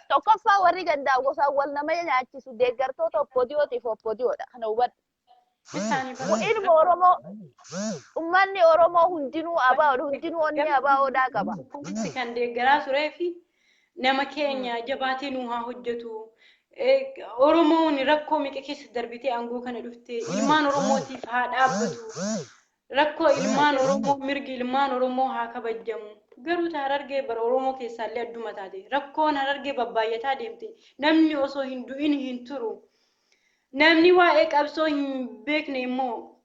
Tokkoffaa warri gandaa gosaan wal nama nyaachisu deeggartoota oppodiyootiif oppodiyoodha. Kana hubadhu. Ilma Oromoo ummanni Oromoo hundinuu abaa'oodha hundinuu onni abaa'oodhaa qaba. Kan deeggaraa turee fi nama keenya jabaatee nuu haa hojjetu. Oromoon rakkoo meeqa keessa darbitee aangoo kana dhufte ilmaan Oromootiif haa dhaabbatu. Rakkoo ilmaan Oromoo mirgi ilmaan Oromoo haa kabajamu. Garuu Harargee bara Oromoo keessaallee adduma taate rakkoon Harargee babbaayyataa deemte namni osoo hin du'in hin turu. Namni waa'ee qabsoo hin beekne immoo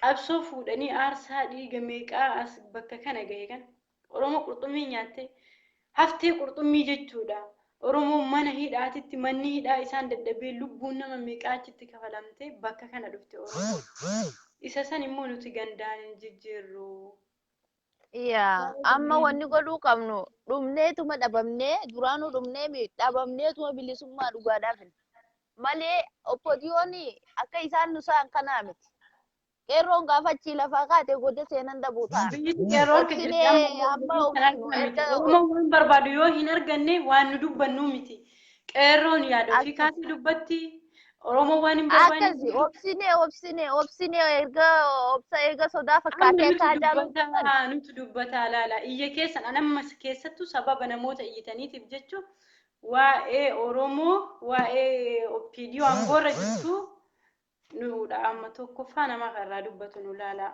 qabsoo fuudhanii aarsaa dhiiga meeqaa as bakka kana gahe kan Oromoo qurxummii nyaatte haftee qurxummii jechuudha. Oromoo mana hidhaatitti manni hidhaa isaan dadhabee lubbuun nama meeqaa achitti kafalamte bakka kana dhufte Oromoo. Isa san immoo nuti gandaan hin jijjiirru. Yaa amma wanni godhuu qabnu dhumneetuma dhabamnee duraanuu dhumnee dhabamneetuma bilisummaa dhugaadhaaf malee oppodiyoon akka isaan nusaan kanaa miti. Qeerroon gaafachii lafaa kaatee godda seenan dhabuu ta'a. Oromoo waan barbaadu yoo hin arganne waan nu dubbannu miti. Qeerroon yaada ofii kaasee dubbatti. Oromoo waan hin barbaanne. Akkasii obsinee erga sodaa fakkaatee taajaa nuti dubbataa laala. Iyya keessan anammas keessattuu sababa namoota iyyataniitiif jechuun waa'ee Oromoo waa'ee oppidiyoo aangoorra jirtu nuudha amma tokkoffaa nama irraa dubbatu nu laala.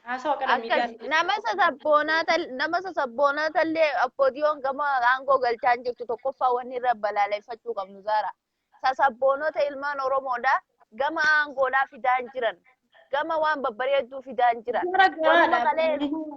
Haasawa kana miidiyaa nama sasabboonaa tallee oppodiyoon gama aangoo galchaan jirtu tokkoffaa wanni irra balaaleffachuu qabnu Zaara. Sasabboonota ilmaan Oromoodha gama aangoodhaa fidaan jiran gama waan babbareedduu fidaan jiran.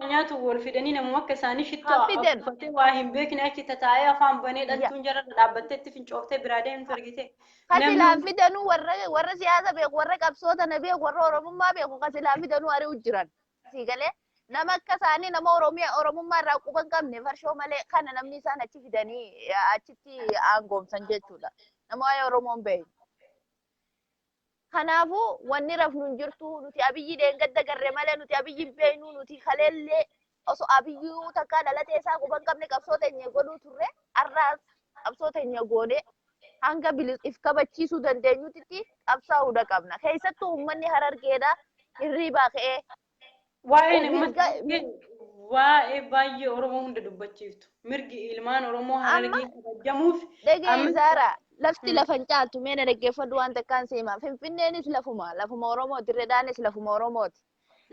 Nyaatu wal fidanii namuma akka isaanii shittoo uffatee waa hin beekne achi tataa'ee afaan banee dhaltuun jara dhaabbatteetti fincooftee biraa deemtu argite. Kasilaa fidanuu warra siyaasa beeku warra qabsoota na beeku warra Oromummaa beeku kasilaa fidanuu ari'u jiran. Siigalee nama akka isaanii nama Oromummaa irraa quba hin qabne farshoo malee kana namni isaan achi fidanii achitti aangoomsan jechuudha. Nama waa'ee Oromoon beeku. Kanaafuu wanni rafnu hin jirtu nuti abiyyi deengadda garree malee nuti abiyyi hin beeknu nuti kaleellee osoo abiyyuu takkaa dhalatee isaa quba hin qabne qabsoo teenya godhuu turre har'aas qabsoo teenya goonee hanga if kabachiisuu dandeenyutti qabsaa'uudha qabna. Keessattuu uummanni Harargeedha hirriibaa ka'ee. Waa'ee baay'ee Oromoo hunda dubbachiiftu. Mirgi ilmaan Oromoo Harargee kabajamuuf. Dhagee Zaara lafti lafan caaltu meena dhaggeeffadhu waan takkaan seema. Finfinneenis lafuma Oromoo Dirreedhaanis lafuma Oromooti.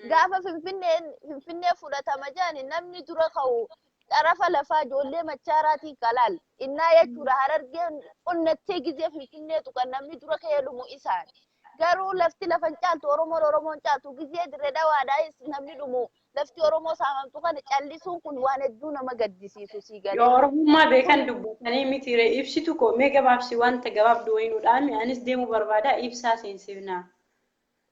Gaafa Finfinnee fudhatama jedhani namni dura ka'u xarafa lafaa ijoollee machaaraatii kalaal innaa jechuudha harargeen onnattee gizee finfinneetu kan namni dura ka'ee dhumu isaan garuu lafti lafan caaltu oromoon caaltu gizee dirree dhawaadhaa namni dhumu lafti oromoo saamamtu kana callisuun kun waan hedduu nama gaddisiisu sii galee. Yoo oromummaa beekan dubbatanii miti ree ibsitu koo mee gabaabsi wanta gabaabdu wayinuudhaan anis deemuu barbaada ibsaa seensifnaa.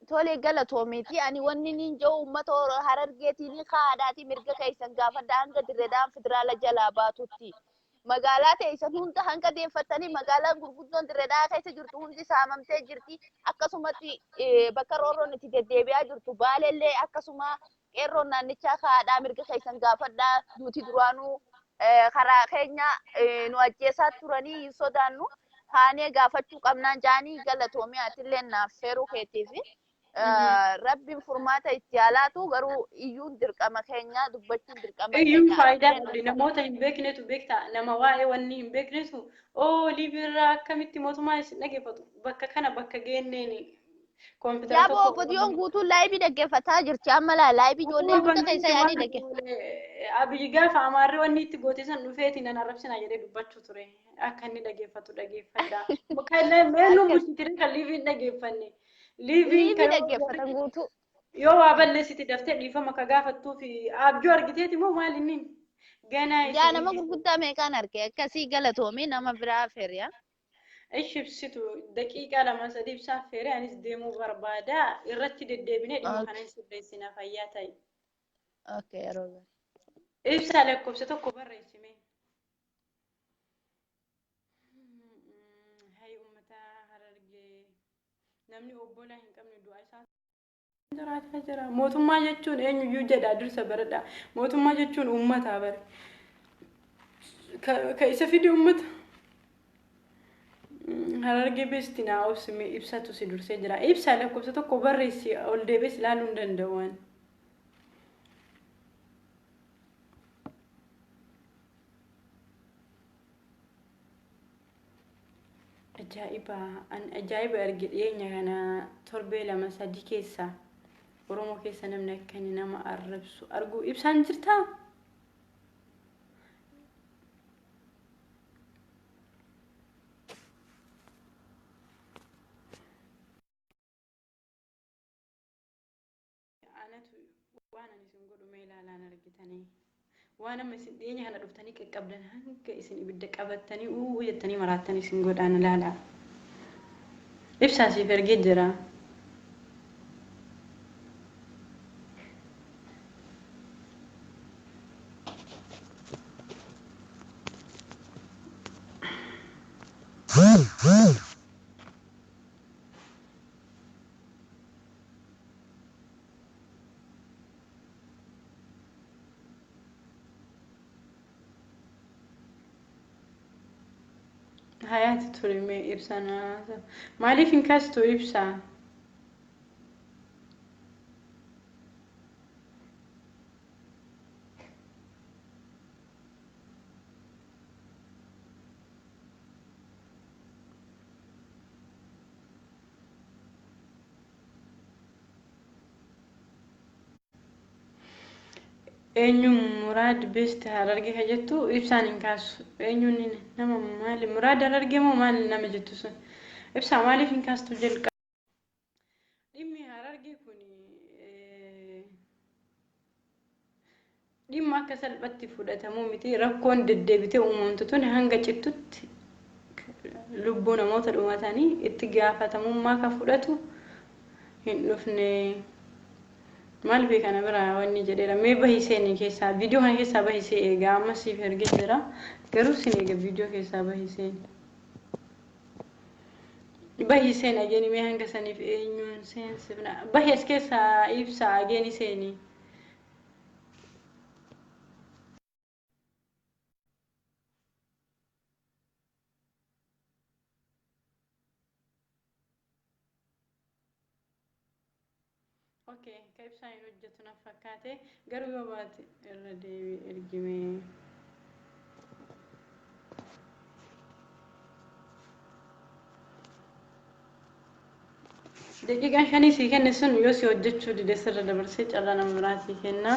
Tole galatoomeeti ani wanni nin jiru uummata harargeetiin kaadhaati mirga keessan gaafadha hanga dirreedhaan federaala jalaa baatutti. Magaalaa teessan hunda hanga deeffattanii magaalaan gurguddoon dirreedhaa keessa jirtu hundi saamamtee jirti. Akkasumatti bakka roorroon itti deddeebi'aa jirtu baaleellee akkasuma qeerroon naannichaa kaadhaa mirga keessan gaafadha duuti duraanuu karaa keenya nu ajjeesaa turanii hin sodaannu. Haanee gaafachuu qabnaan jaanii galatoomee atillee naaf feeruu keetiifi. Rabbiin furmaata itti haalaatu garuu iyyuun dirqama keenya dubbachuun dirqama keenya. Iyyuun faayidaa qabdi namoota hin beeknetu beekta nama waa'ee wanni hin beeknetu liibirraa akkamitti mootummaa isin dhaggeeffatu bakka kana bakka geenneeni koompitara tokko. Yaaboo obbodiyoon guutuun laayibii dhaggeeffataa jirti amma laayibii ijoollee hunda keessa yaadii dhaggeeffata. Abiyyi gaafa amaarri wanni itti gootisan dhufeeti nan arrabsinaa jedhee dubbachuu ture akka inni dhaggeeffatu dhaggeeffadha. Kallee meeluu bulchitire kan liibiin dhaggeeffanne. Liibiin dhaggeeffatan guutuu. Yoo waa balleessiti daftee dhiifama ka gaafattuu fi abjuu argiteeti moo maal inni ganaa yaa nama gurguddaa meeqaan arge akkasii galatoomee nama biraa feeriyaa. Ishi ibsitu daqiiqaa 2-3 ibsaaf feeree anis deemuu barbaada irratti deddeebinee dhimma kana sirreessina fayyaa ta'i. Okay yeroo garii. Ibsaa lakkoofsa tokko barreessime. Hay uummata harargee namni obbolaa hin qabne du'a isaa jiraataa jira. Mootummaa jechuun eenyuyyuu jedha dursa baradha. Mootummaa jechuun uummataa bare. Ka isa fidi uummata. Harargee beestinaa obsime ibsatu si dursee jira. Ibsaa lakkoofsa tokko barreessi ol deebiis ilaaluu hin danda'u. Ajaa'iba arge dhiyeenya kana torbee 2-3 keessa Oromoo keessa namni akkani nama arrabsu arguu ibsaan jirtaa? Anatu waan ani isin godhu mee ilaalaan argitanii waan amma isin dhiyeenya kana dhuftanii qaqqabdan hanga isin ibidda qabattanii jettanii maraatanii isin godhaan ilaalaa. Ibsaa siif ergee jira. Hayati turime ibsana maaliif hin kaastu ibsaa eenyuun muraad beesti harargee ka jettu ibsaan hin kaasu eenyuun nama maali muraad harargee moo maali nama jettu sun ibsaa maaliif hin kaastu jalqa dhimmi harargee kun dhimma akka salphatti fudhatamuu miti rakkoon deddeebitee uumamtu tun hanga cittutti lubbuu namoota dhumatanii itti gaafatamummaa ka fudhatu hin dhufne maal beekana bira wanni jedheera mee bahiseen keessaa viidiyoo kana keessaa bahisee eegaa amma siif ergee jira garuu sin eega viidiyoo keessaa bahiseen ageeni mee hanga saniif eenyuun seensifna bahis keessaa ibsaa ageeni seeni Okay, kaibsa ini hojjetu na fakkaate garuu yoo baate irra deebi ergime. Daqiiqaan 5 sii kenne sun yoo si hojjechuu dide sirra dabarsee carraa nama biraa sii kenna.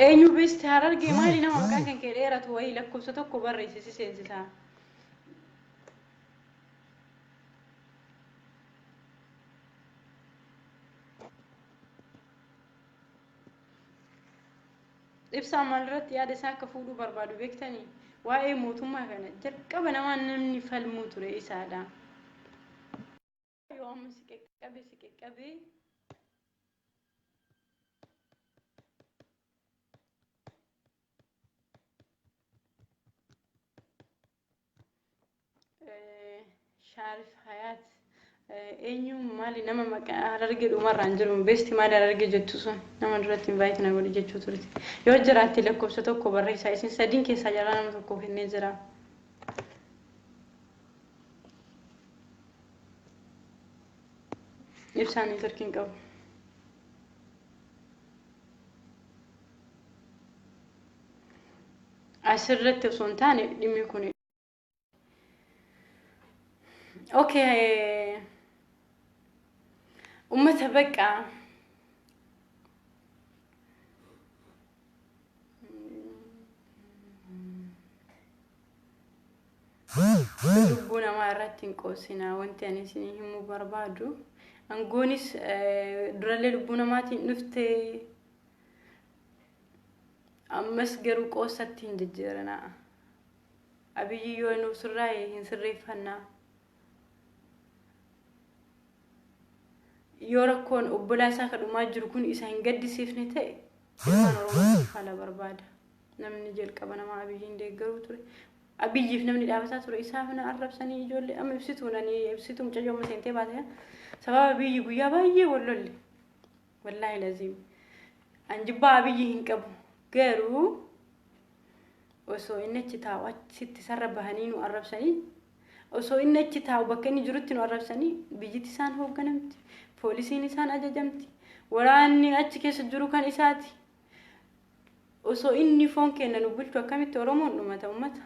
eenyu beesti Harargee maali nama maqaan kan kee dheeratu wayii lakkoofsa tokko barreessisi seensisaa. Ibsaa maalirratti yaada isaa akka fuudhuu barbaadu beektanii waa'ee mootummaa kana jalqaba namaan namni falmuu ture isaadha. Yoo amma si qaqqabe Sharif Hayat eenyu maali nama maqaa Harargee dhumarraan jiru beesti maali Harargee jettu sun nama duratti invite na godhe jechuu turte yoo jiraatti lakkoofsa tokko barreessaa isin sadiin keessaa jala nama tokko kennee jira. Ibsaanii turkiin qabu. Asirratti osoo hin taane dhimmi kun okay ummata bakka lubbuu namaa irratti hin qoosina wanti ani isin himuu barbaadu angoonis durallee lubbuu namaatiin dhufte ammas garuu qoosatti hin jijjiirana abiyyi yoo nuuf sirraa'e hin sirreeffannaa yoo rakkoon obbolaa isaa kadhumaa jiru kun isa hin gaddisiifne ta'e ilmaan oromoo haala barbaada namni jalqaba nama abiyyiin deeggaruu ture abiyyiif namni dhaabataa ture isaaf na arrabsanii ijoollee amma ibsituu mucayyoo amma seentee baate sababa abiyyi guyyaa baay'ee wallolle wallaahi laziim anjibbaa abiyyi hin qabu garuu osoo inni achi taa'u achitti sarara bahanii nu arrabsanii osoo inni achi taa'u bakka inni jirutti nu arrabsanii biyyatti isaan hoogganamti poolisiin isaan ajajamti waraanni achi keessa jiru kan isaati osoo inni foon kenna nu bulchu akkamitti oromoon dhumata ummata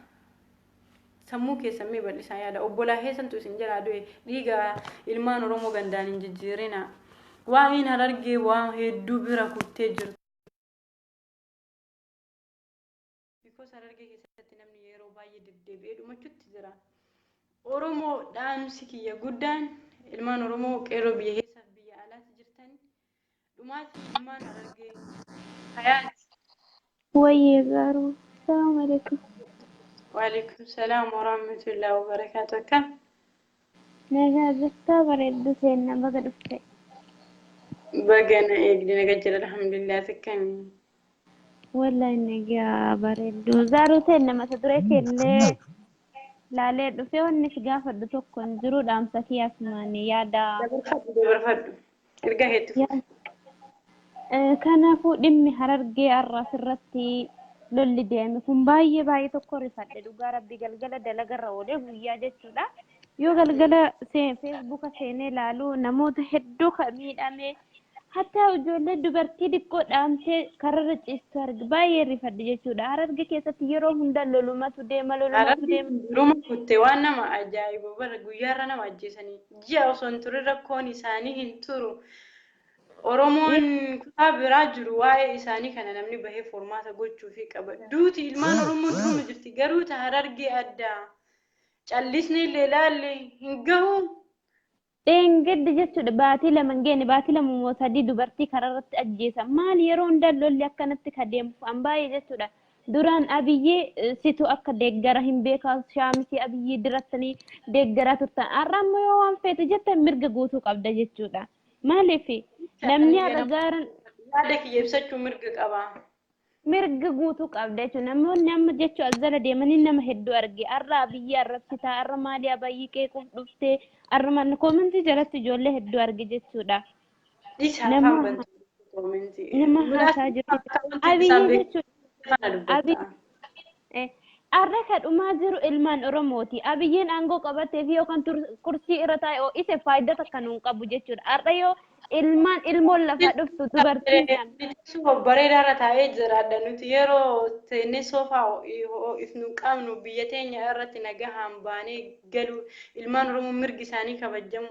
sammuu keessa mee bal'isaa yaada obbolaa heessantu isin jala du'e dhiiga ilmaan oromoo gandaan hin jijjiirina waa'een Harargee waa hedduu bira kuttee jirtu. Because Harargee keessatti namni yeroo baay'ee deddeebi'ee dhumachuutti jira. Oromoo dhaamsi kiyya guddaan ilmaan oromoo qeerroo biyya keessaaf biyya alaatti jirtan dhumaatti ilmaan Harargee Hayat. Wayye garuu assalamu alaikum. Waalaikum salaam wa rahmatullahi wa barakatuh. Akkam? Nagaa jirtaa bareeddu seenna baga dhufte. Bagana eegdi naga jira alhamdulillah takkami. Wallahi nagaa bareeddu zaaruu seenna mata duree keellee laalee dhufee wanni si gaafadhu tokko hin jiru dhaamsa kiyyaaf maani yaada. Dabarfadhu. Erga hedduu. Kanaafuu dhimmi Harargee arraas irratti lolli deeme kun baay'ee tokko rifadhe dhugaa rabbi galgala dalagarra oolee guyyaa jechuudha. Yoo galgala feesbuuka seenee ilaalu namoota hedduu kan miidhame hatta ijoollee dubartii xiqqoo dhaamtee kararra ciistu argi baay'ee rifadhe jechuudha. Harargee keessatti yeroo hunda lolumatu deema. Luma kutte waan nama ajaa'ibu bara guyyaarra nama ajjeesanii ji'a osoo hin turre rakkoon isaanii hin turu. Oromoon kutaa biraa jiru waa'ee isaanii kana namni bahee formaata gochuu fi qaba. Duuti ilmaan Oromoo dhuma jirti garuu ta Harargee adda. Callisni illee ilaalle hin gahu. Dheengaddi jechuudha baatii lama geenne baatii lama moo sadii dubartii kararratti ajjeesan maal yeroo hunda lolli akkanatti ka deemuuf an baay'ee jechuudha. Duraan abiyyee situ akka deeggara hin beekaa shaamisii abiyyee dirattanii deeggaraa turtan arraammoo yoo waan feete jettan mirga guutuu qabda jechuudha. Maaliif namni argaaran yaada kiyya ibsachuu mirga qaba. Mirga guutuu qabda jechuudha. Namoonni amma jechuu azala deemanii nama hedduu arge arra abiyyee arrabsitaa arra maalii abayyii qeequuf dhuftee arra manna koomentii jalatti ijoollee hedduu arge jechuudha. Nama haasaa jirti. Abiyyee jechuudha. Arra kadhumaa jiru ilmaan Oromooti. Abiyyeen aangoo qabateef yookaan kursii irra taa'e isa faayidaa takka nuun qabu jechuudha. Arra yoo ilmaan ilmoon lafa dhuftu dubartiin kan. Bareedaa irra taa'ee jiraadha nuti yeroo teennee soofaa if nu qabnu biyya teenya irratti nagahaan baanee galu ilmaan Oromoo mirgi isaanii kabajamu.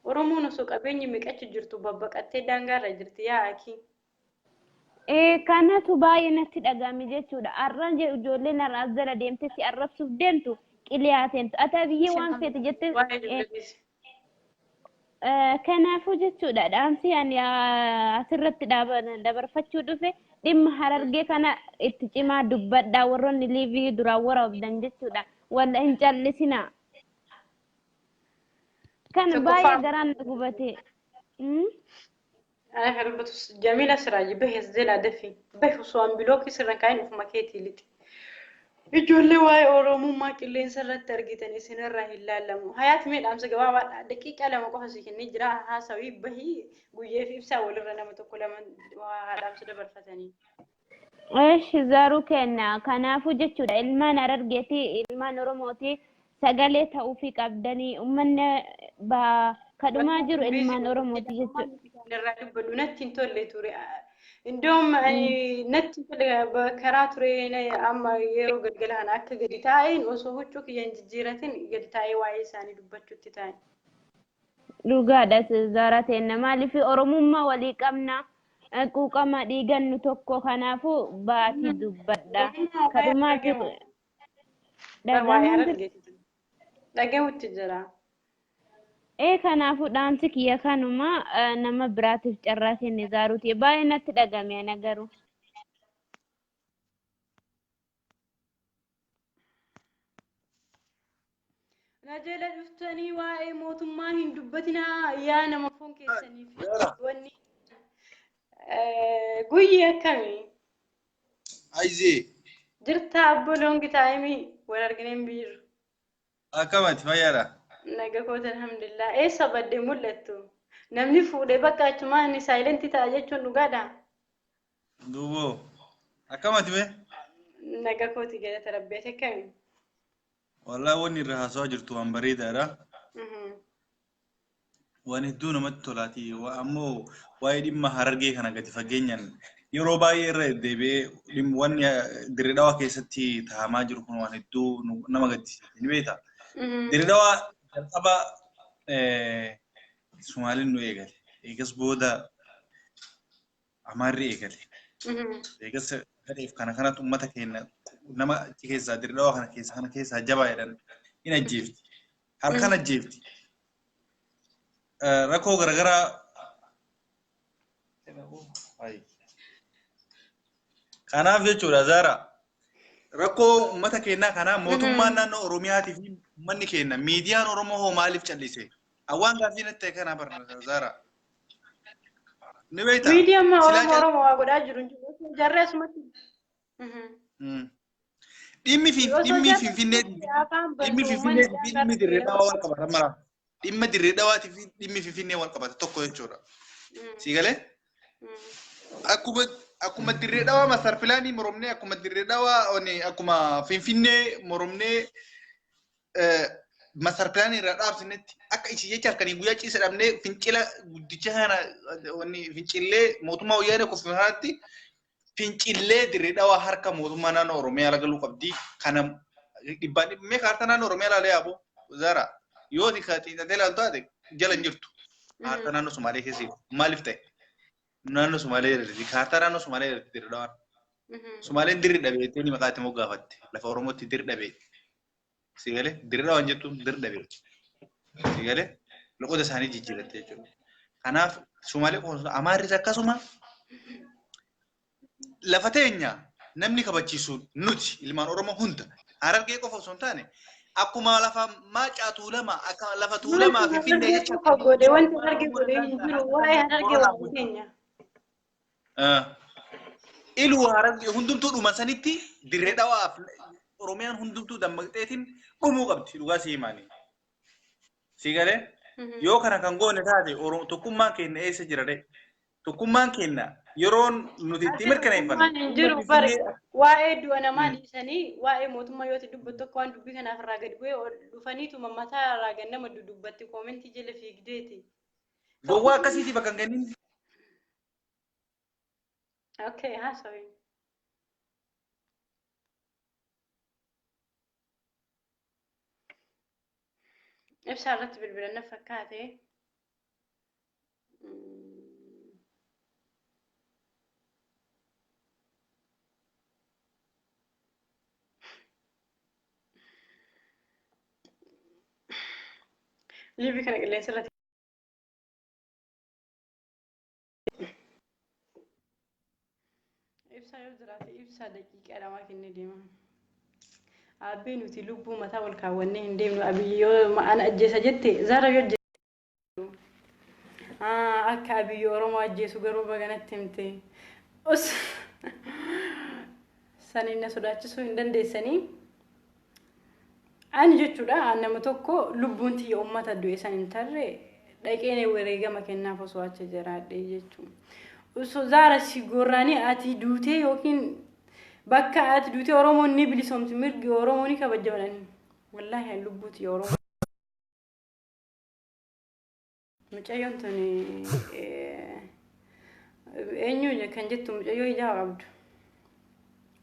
Oromoon osoo qabeenyi miqachi jirtu babbaqattee daangaarra jirti yaa akii. kanatu baay'ee natti dhagahame jechuudha. Arraan ijoolleen har'aas jala deemtetti arrabsuuf deemtu qiliyaateen ata biyyee waan feete jette waa'ee dubbiis. kanaafuu jechuudha dhaamsi ani asirratti dabarfachuu dhufe dhimma Harargee kana itti cimaa dubbadhaa warroonni liivii duraan waraabdan jechuudha. Walla hin callisinaa. Kan baay'ee garaan na gubate. أنا هربت جميلة سراج به الزلا دفي به صوان بلوك سرنا كاين في مكيتي لتي يقول لي واي أورومو ما كلين سرت ترجتني سنرة إلا لمو حياة مين أمس جواب دقيقة لما كوهسي كني جرا هاسوي به ويجي في بساول الرنا متقول من وهذا أمس دبر فتني إيش زارو كنا فوجت شو إلمان أرجعتي إلمان روموتي سجلة توفيق أبدني ومن با كدما جرو إلمان روموتي جت نرى بدونتين تولي توري عندهم نت بكراتوري أما يرو قد قلها أكتر قد تاين وصوه شوك ينجزيرتين قد تاي واي ساني دبتشو تاين لوغادا زارتي إنما اللي في أورومما ولي كمنا أكو كما ديجان نتوكو خنافو باتي دبدا كدما جرو دقيقة وتجرا kanaafuu dhaamsi kiyya kanuma nama biraatiif carraa kenne zaaruuti baay'ee natti dhagame ana garuu. Najela dhuftanii waa'ee mootummaa hin dubbatinaa yaa nama foon keessanii fi wanni guyyee akkamii? Aizee. Jirtaa abboloon gitaayimii wal argineen biiru. Akkamati fayyaadha. Naga koota alhamdulillah. Eessa badde mul'attu? Namni fuudhee bakka achumaan inni saayilentii ta'a jechuun dhugaadha. Duuboo. Akkamati mee? Naga kooti galata rabbeete kami? Wallaahi wanni irra haasawaa jirtu waan bareedaadha. Waan hedduu namatti tolaati. Ammoo waa'ee dhimma Harargee kana gadi fageenyaan yeroo baay'ee irra deebi'ee wanni Dirree Dhawaa keessatti taa'amaa jiru kun waan hedduu nama gaddisiisa. Ni beektaa? Dirree Dhawaa jalqaba Sumaaliin nu eegale. Eegas booda Amaarri eegale. Eegas gadheef kanatu uummata keenya nama achi keessaa Dirree Dhawaa kana keessaa jabaa jedhan in ajjeefti. Harkaan ajjeefti. Rakkoo garaagaraa kanaaf jechuudha Zaara. Rakkoo uummata keenyaa kanaa mootummaan naannoo Oromiyaatii fi uummanni keenya miidiyaan Oromoo hoo maaliif callisee? Awwaan gaaffii natti ta'e kana barna Zaara. Ni beektaa? Miidiyaan Oromoo waa godhaa jiru jarree asumatti. Dhimmi Finfinnee dhimmi Dirree Dhawaa wal qabata mara. Dhimma Dirree Dhawaatii fi dhimmi Finfinnee wal qabata tokko jechuudha. Si galee? Akkuma Dirree Dhawaa masar pilaanii moromnee akkuma Dirree Dhawaa akkuma Finfinnee moromnee masar pilaanii irraa dhaabsinetti akka ishee jecha harkanii guyyaa ciisa dhabnee fincila guddicha kana fincillee mootummaa wayyaanee kufumaatti fincillee Dirree Dhawaa harka mootummaa naannoo Oromiyaa lagaluu qabdi. Kana dhibbaan dhibbee kaartaa naannoo Oromiyaa laalee yaaboo Zaara yoo xiqqaatee laaltu taate jala hin jirtu. Kaartaa naannoo Somaalee keessi maaliif ta'e? Naannoo Somaalee irratti kaartaa naannoo Somaalee irratti Dirree Dhawaan. Somaaleen dirri dhabee ta'ee maqaa itti moggaafatte lafa Oromootti dirri dhabee. Si galee Dirree Dhawaan jettuun dirri dhabee. Si galee loqoota isaanii jijjiiratte jechuudha. Kanaaf Somaalee qofa Amaarris akkasuma lafa teenya namni kabachiisu nuti ilmaan Oromoo hunda Harargee qofa osoo hin taane akkuma lafa maacaa tuulama akka lafa tuulamaa fi Finfinnee jecha godhe wanti Harargee godhe hin jiru waa'ee Harargee waa keenya. Ilu Harargee hundumtuu dhuma sanitti Dirree Dhawaaf Oromiyaan hundumtuu dammaqxeetiin dhumuu qabdi dhugaa si himaanii. Si galee yoo kana kan goone taate tokkummaan keenya eessa jira de? Tokkummaan keenya yeroon nuti itti mirkaneeffannu. Jiru bare waa'ee du'a namaa dhiisanii waa'ee mootummaa yoo dubbattu tokko waan dubbii kanaaf irraa gadi bu'ee dhufaniitu mataa irraa gannama dubbatti koomentii jala fiigdeeti. Gowwaa akkasiiti bakka hin kennin. Okay, sorry. Ibsaa irratti bilbilanna fakkaate. Liibii kana qilleensa irratti. Ibsaa yoo jiraate ibsaa daqiiqaa lama kennee deema. Abbii nuti lubbuu mataa ol kaawwannee hin deemnu. Abiyyi yoo ma'ana ajjeesa jette Zaara yoo ajjeesu. Akka abiyyi Oromoo ajjeesu garuu baganatti himte. Saniin na sodaachisuu hin dandeessanii. Ani jechuudha nama tokko lubbuun tiyya uummata du'e san hin tarre dhaqeen wareegama kennaaf osoo achi jiraadhe jechuudha. Osoo Zaara si gorraanii ati duutee yookiin bakka ati duutee Oromoon ni bilisoomti mirgi Oromoo ni kabajamanii. Wallaahi lubbuu tiyya Oromoo. Mucayyoon tuni eenyu kan jettu mucayyoo ijaa qabdu.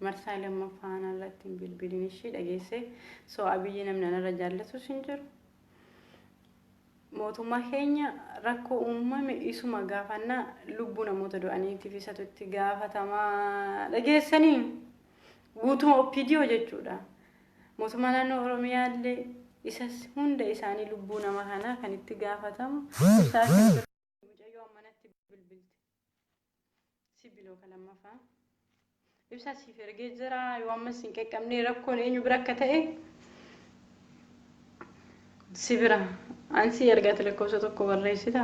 Marsaa lammaffaan irratti bilbiliin ishee dhageesse soo abiyyi namni anarra jaallatus hin jiru. Mootummaa keenya rakkoo uumame isuma gaafannaa lubbuu namoota du'aniitiif isatu itti gaafatamaa dhageessanii guutuma OPDO jechuudha. Mootummaa naannoo Oromiyaallee isas hunda isaanii lubbuu nama kanaa kan itti gaafatamu ibsaa kan mucayyoo ammanatti bilbilte. Sibiloo kan lammaffaa. Ibsaa siif ergee jira yoo ammas hin qaqqabne rakkoon eenyu bira akka ta'e si bira ansi ergaa lakkoofsa tokko barreessita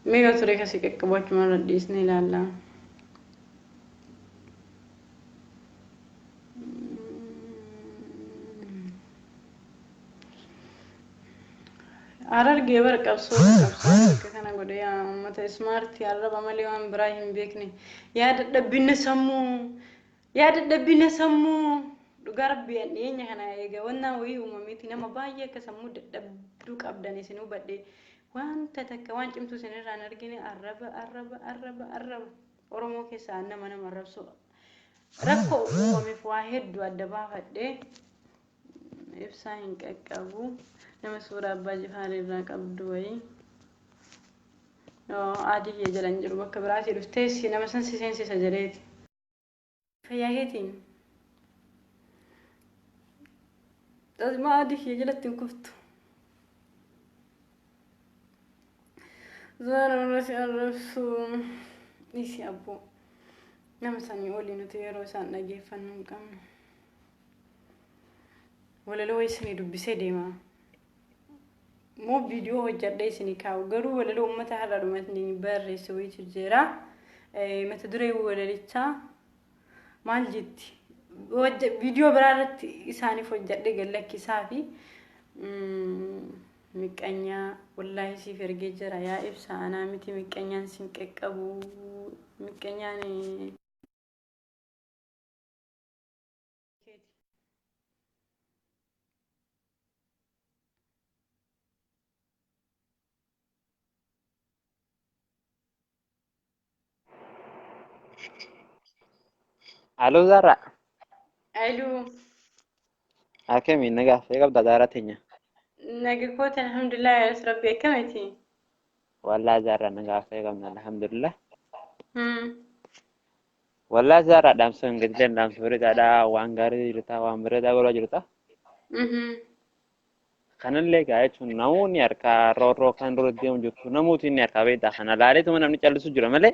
meeqa ture kasi qaqqabu achuma irra dhiisne ilaalla. Arargee bara qabsoo akka kana godhee uummata ismaartii arraba malee waan biraa hin beekne yaada dadhabbina sammuu dhugaa rabbiin dhiyeenya kana eega wannaan wayii uumamiiti nama baay'ee akka sammuu dadhabduu qabdan isin hubadhe wanta takka waan cimtuu isinirraan argine arraba Oromoo keessaa nama arrabsu rakkoo uumameef waa hedduu adda baafadhe ibsaa hin qaqqabu. Nama suuraa abbaa Jifaar irraa qabdu wayii. Adii jalan jiru bakka biraatti dhuftee nama san si seensisa jedheeti. Fayyaa keetiin. Dhasma adii jalatti hin kuftu. Zaara irratti arrabsu dhiisi abboo. Nama sanii olii nuti yeroo isaan dhageeffannu hin qabnu. Walaloo isinii dubbisee deema. Moo viidiyoo hojjadhee isinii kaa'u garuu walaloo uummata har'a dhumatanii barreesse wayiitu jira. Mata duree walalichaa maal jetti? Viidiyoo biraa irratti isaaniif hojjadhee gallakkisaa fi miqqanyaa wallaahi siif ergee jira yaa ibsa anaa miti miqqanyaan sin qaqqabu miqqanyaan Halo Zara. Alu. Akemi naga fega Zara tinya. Naga kota alhamdulillah ya rabbi kamati. Wallahi Zara naga fega alhamdulillah. Wallahi Zara damsun gidlen dam sore ada waan gari jirta waan bereda golo jirta. Kanalle gaay chun namoonni harka rooroo kan dura deemu jirtu namooti inni harka beektaa kana laaleetu namni callisu jira malee.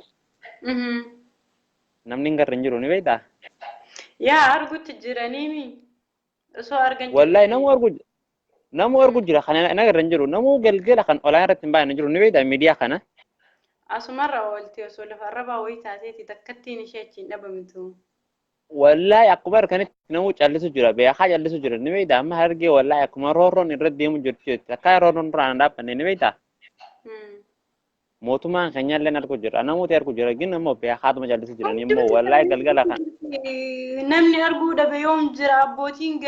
Namni hin garre hin jiru ni beektaa. Yaa argutti jiranii mi osoo argan wallahi namu argu jira kana nagarre hin jiru namu galgala kan olaan irratti hin baay'ee jiru ni beektaa miidiyaa kana. Asumarra oolti osoo lafarra baawwii taateeti takkattiin ishee achiin dhabamtu. Wallahi akkuma harkanitti namu callisu jira beekaa callisu jira ni beektaa amma hargee wallahi akkuma roorroon irratti deemu jirti akka roorroon duraan dhaabbanne ni beektaa. Mootummaan keenyallee argu jira namooti argu jira gin ammoo beekaatuma callisu jiran immoo wallahi galgala kan. Namni arguu dhabe yoom jira abbootiin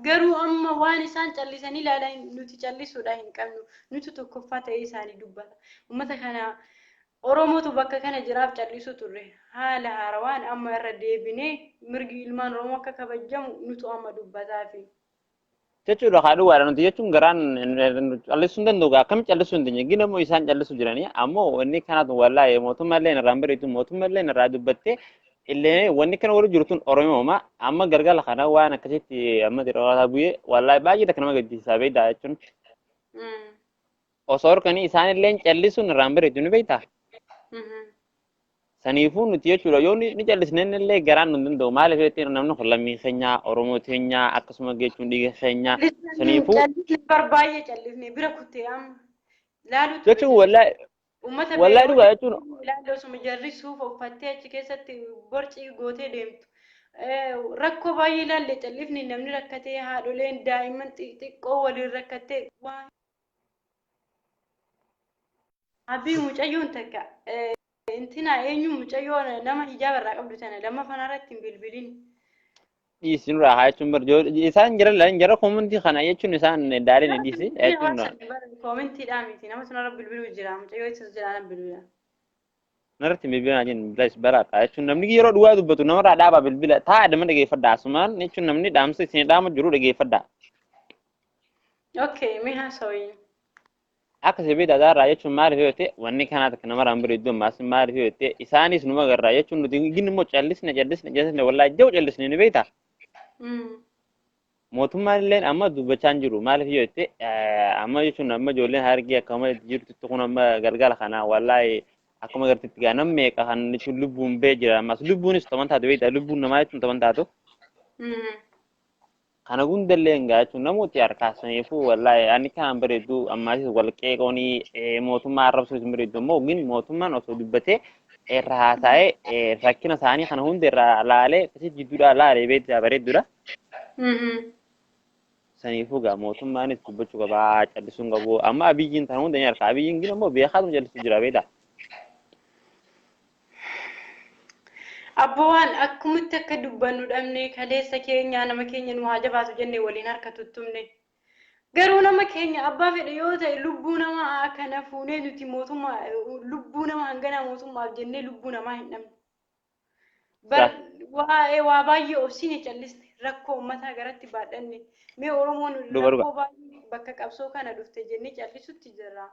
garuu amma waan isaan callisanii ilaalan nuti callisuudha hin qabnu nuti tokkoffaa ta'ee isaanii dubbata. Uummata kana Oromootu bakka kana jiraaf callisu turre haala haarawaan amma irra deebinee mirgi ilmaan Oromoo akka kabajamu nutu amma dubbataafi. Jechuudha haadhu waadha nuti jechuun garaan callisuu hin danda'u akkamitti callisuu hin dandeenye gina immoo isaan callisu jiranii ammoo wanni kanatu wallahi mootummaallee irraa bariitu mootummaallee irraa dubbattee illee wanni kana waliin jirtuun Oromooma amma gargala kana waan akkasitti amma dirqama bu'ee wallahi baay'ee takka nama gaddisiisaa beektaa jechuun. osoo harkanii isaanillee callisuun irraan bareedu ni beektaa? Saniifuu nuti jechuudha yoo ni callisneen illee garaan nu danda'u maaliif jettee namni kun lammii keenyaa Oromoo keenyaa akkasuma jechuun dhiiga keenyaa saniifuu callisni barbaay'ee callisni bira kuttee amma laaluutu jechuun wallaahi dhugaa jechuun ilaaloo suma jarri suufa uffattee achi keessatti borcii gootee deemtu. Rakkoo baay'ee ilaalle callisni namni rakkatee haadholeen daa'imman xixiqqoo waliin rakkattee waan abbii mucayyoon takka intina eenyu mucayyoo nama hijaaba irraa qabdu sana lama fanaarratti hin bilbilin. dhiisin irraa haa jechuun isaan jara koomintii kana jechuun isaan daaliin dhiisi jechuun Koomentiidhaan miti nama sanarra bilbiluu jira mucayyoo isa jiraana bilbila. narratti bilbilaan jin bilas baraadha jechuun namni yeroo dhugaa dubbatu namarraa dhaabaa bilbila taa'aa dama dhageeffadhaa asumaan jechuun namni dhaamsa isin dhaama jiru dhageeffadhaa. Okay, mee haasawii. Akka sibiila daarraa jechuun maaliif yoo ta'e wanni kanaati kan namarraan bareedu ammaas maaliif yoo ta'e isaanis numa garraa jechuun nuti gin immoo callisne wallaahi ijoo callisne ni beektaa. Mootummaan illee amma dubbachaa jiru maaliif yoo ta'e amma jechuun amma ijoolleen hargee akkama jirtutti kun amma galgala kana wallaahi akkuma gartitti gaa nam meeqa kan jechuun lubbuun bee jira ammas lubbuunis taban taatu beektaa lubbuun namaa jechuun taban taatu. Kana gundallee engaa jechuun namooti harkaasaniifuu wallaahi ani kan bareedu ammaasis walqeeqoonii mootummaa arrabsuus bareedu immoo gin mootummaan osoo dubbatee irra haasa'ee rakkina isaanii kana hunda irraa laalee kasi jidduudhaa laalee beektaa bareeddudha. Saniifuu gaa mootummaanis dubbachuu qabaa callisuun qabu amma abiyyiin tan hunda ni harkaa abiyyiin gin immoo beekaatu callisuu jira beektaa. Abbawaan akkumatti akka dubbannu dhabne kaleessa keenya nama keenya nu haa jabaatu jennee waliin harka tuttumne. Garuu nama keenya abbaa fedhe yoo ta'e lubbuu namaa akkana fuunee nuti mootummaa lubbuu nama hanganaa mootummaaf jennee lubbuu namaa hin dhabne. Waa baay'ee obsine callisne rakkoo uummataa garatti baadhanne mee Oromoon rakkoo baay'ee bakka qabsoo kana dhufte jennee callisutti jirra.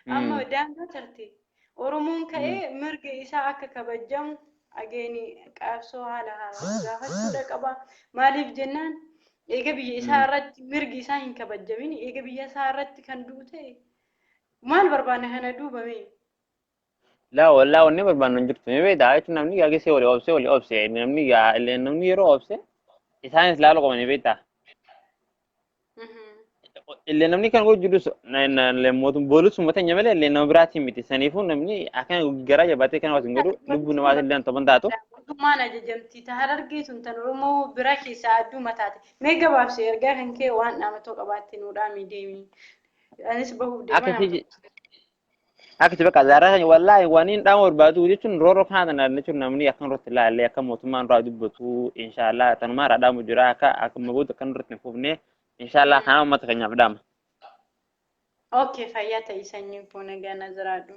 Amma daangaa tarte Oromoon ka'ee mirga isaa akka kabajamu ageeni qabsoo haala gaafachuudha qaba. Maaliif jennaan eega biyya isaa irratti mirgi isaa hin kabajamin eega biyya isaa irratti kan du'u ta'e maal barbaanna kana duubame. Laa wallaa wanni barbaannu hin jirtu ni beektaa jechuun namni gaagisee walii obse namni yeroo obse isaanis laaluu qaban ni beektaa. Illee namni kan godhu mootummaa booluus uummata hin malee illee nama biraatiin miti saniifuu namni akka garaa jabaatee kan wasin godhu lubbuu namaas illee taban taatu. Mootummaan ajajamtii ta'a argiisuun tan Oromoo bira keessaa adduu mataate mee gabaabsee ergaa kan kee waan dhaamatoo qabaatte nuudhaa miideemii anis bahuuf deemaa. Akka bakka zaaraa wallaahi waan hin dhaama barbaadu jechuun rooroo kana jechuun namni akka irratti ilaalee akka mootummaan irraa dubbatu inshaallah tanumaa irraa dhaamu jira akka maboota kan irratti hin fufne. Inshallah kana ummata keenyaaf dhaama. Okay, fayyaa ta'ii sanyiin koo nagaa nazaraadhu.